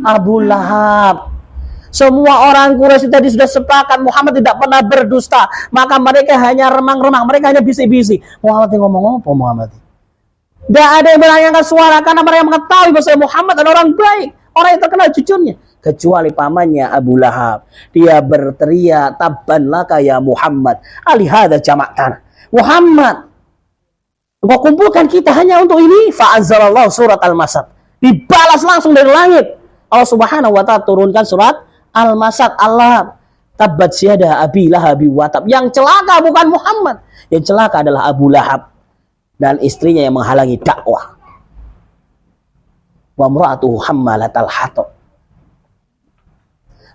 Abu Lahab. Semua orang Quraisy tadi sudah sepakat Muhammad tidak pernah berdusta. Maka mereka hanya remang-remang, mereka hanya bisik-bisik. Muhammad ngomong apa Muhammad? Tidak ada yang berangkat suara karena mereka mengetahui bahwa Muhammad adalah orang baik, orang yang terkenal jujurnya. Kecuali pamannya Abu Lahab. Dia berteriak, tabban laka ya Muhammad, alihada jama'tan. Muhammad, engkau kumpulkan kita hanya untuk ini. Fa'anzalallahu surat Al-Masad. Dibalas langsung dari langit. Allah Subhanahu wa ta'ala turunkan surat Al-Masad. Allah, tabbat syada abi lahabi watab. Yang celaka bukan Muhammad, yang celaka adalah Abu Lahab dan istrinya yang menghalangi dakwah. Wa imra'atuhu hammalatal hatab.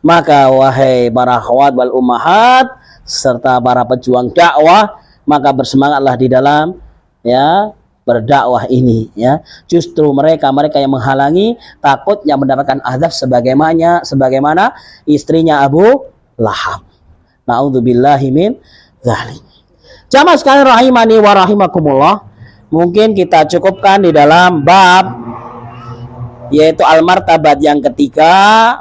Maka wahai para akhwat wal ummahat serta para pejuang dakwah, maka bersemangatlah di dalam ya berdakwah ini ya. Justru mereka yang menghalangi takutnya mendapatkan azab sebagaimana istrinya Abu Lahab. Na'udzubillahi min dzalik. Jamaah sekalian rahimani wa rahimakumullah. mungkin kita cukupkan di dalam bab yaitu al-martabat yang ketiga,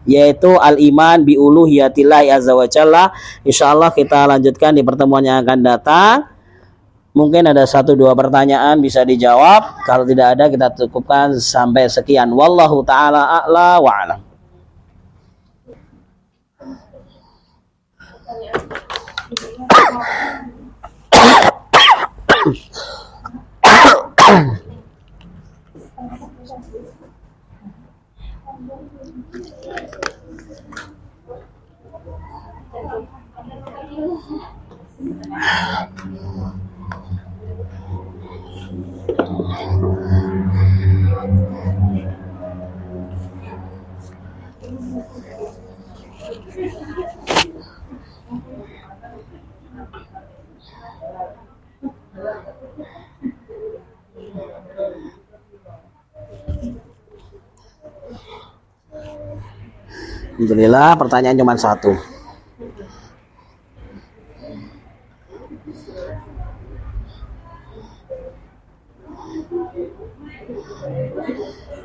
yaitu al-iman bi uluhiyatillah azza wa jalla. Insyaallah kita lanjutkan di pertemuan yang akan datang. Mungkin ada 1-2 pertanyaan bisa dijawab. Kalau tidak ada kita cukupkan sampai sekian. Wallahu taala a'la wa a'lam. Alhamdulillah, pertanyaan cuma 1.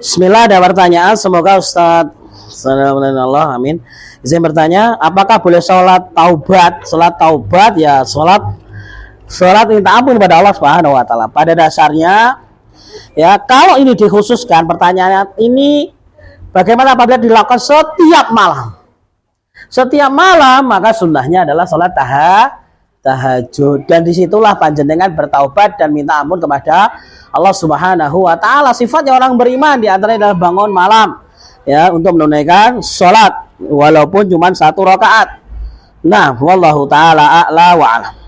Bismillah, ada pertanyaan. Semoga Ustadz Sallallahu amin. Saya bertanya, apakah boleh sholat taubat? Sholat taubat ya sholat minta ampun kepada Allah Subhanahu wa taala. Pada dasarnya ya, kalau ini dikhususkan pertanyaannya ini bagaimana apabila dilakukan setiap malam? Setiap malam maka sunnahnya adalah sholat tahajud, dan disitulah panjenengan bertaubat dan minta ampun kepada Allah Subhanahu wa taala. Sifatnya orang beriman di antaranya adalah bangun malam ya untuk menunaikan sholat walaupun cuma 1 rakaat. Nah, wallahu taala a'la wa a'lam.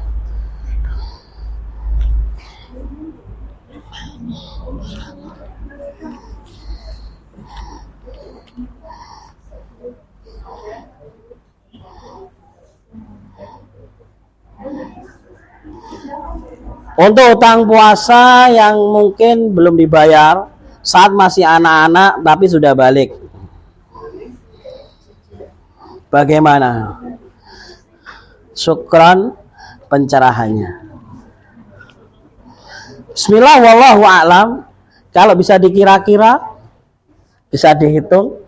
Untuk utang puasa yang mungkin belum dibayar saat masih anak-anak tapi sudah balik, bagaimana? Syukran pencerahannya. Bismillah, wallahu a'lam. Kalau bisa dikira-kira, bisa dihitung.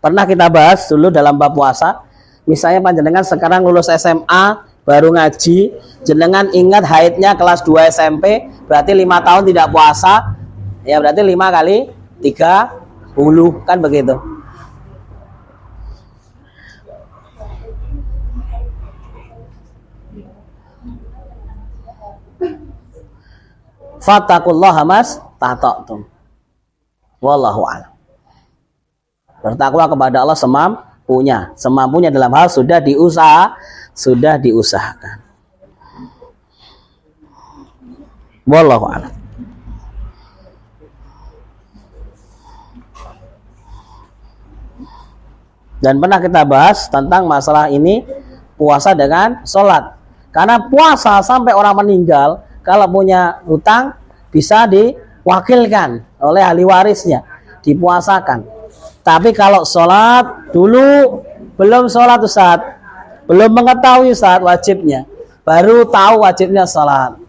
Pernah kita bahas dulu dalam bab puasa. Misalnya panjenengan sekarang lulus SMA, baru ngaji, jenengan ingat haidnya kelas 2 SMP, berarti 5 tahun tidak puasa, ya berarti 5 kali 30, kan begitu. Fattaqullaha mastata'tum. Wallahu a'lam. Bertakwa kepada Allah semampunya dalam hal sudah diusahakan. Wallahu a'lam. Dan pernah kita bahas tentang masalah ini, puasa dengan sholat. Karena puasa sampai orang meninggal, kalau punya hutang bisa diwakilkan oleh ahli warisnya, dipuasakan. Tapi kalau sholat dulu belum sholat Ustaz, belum mengetahui Ustaz wajibnya, baru tahu wajibnya sholat,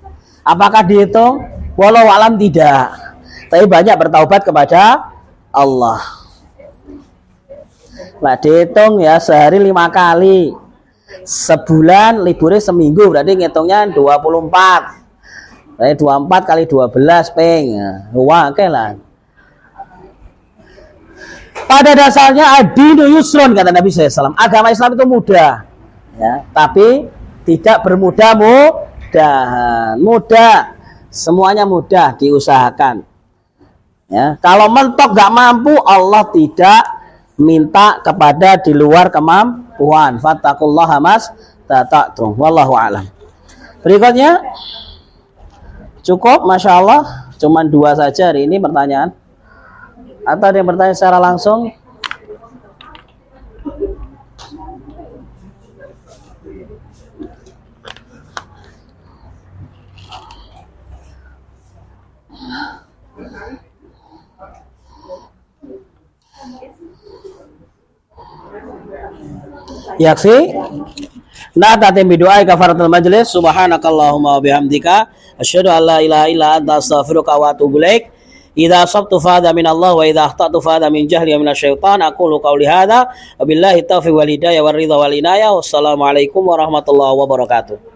apakah dihitung? Walau alam tidak. Tapi banyak bertaubat kepada Allah. Nah, dihitung ya sehari 5 kali, sebulan liburnya seminggu, berarti ngitungnya 24. Berarti 24 kali 12 peng. Wah, oke lah. Pada dasarnya ad-dinu yusrun, kata Nabi SAW. Agama Islam itu mudah, ya, tapi tidak bermudah-mudahan. Mudah, semuanya mudah, diusahakan. Ya, kalau mentok gak mampu, Allah tidak minta kepada di luar kemampuan. Fattaqullaha mastata'tum. Wallahu a'lam. Berikutnya, cukup, masya Allah, cuman 2 saja hari ini pertanyaan. Atau ada yang bertanya secara langsung? Yakfi? Nah, tatim bidu'ai kafaratul majlis. Subhanakallahumma wa bihamdika asyhadu an la ilaha illa anta astaghfiruka wa atubu ilaik. Idza asabtu fahadha min Allah wa idza akhtatu fahadha min jahli wa minasyaitan. Aqulu qawli hadza wa billahi taufiq wal hidayah war ridha wal inayah. Wassalamualaikum warahmatullahi wabarakatuh.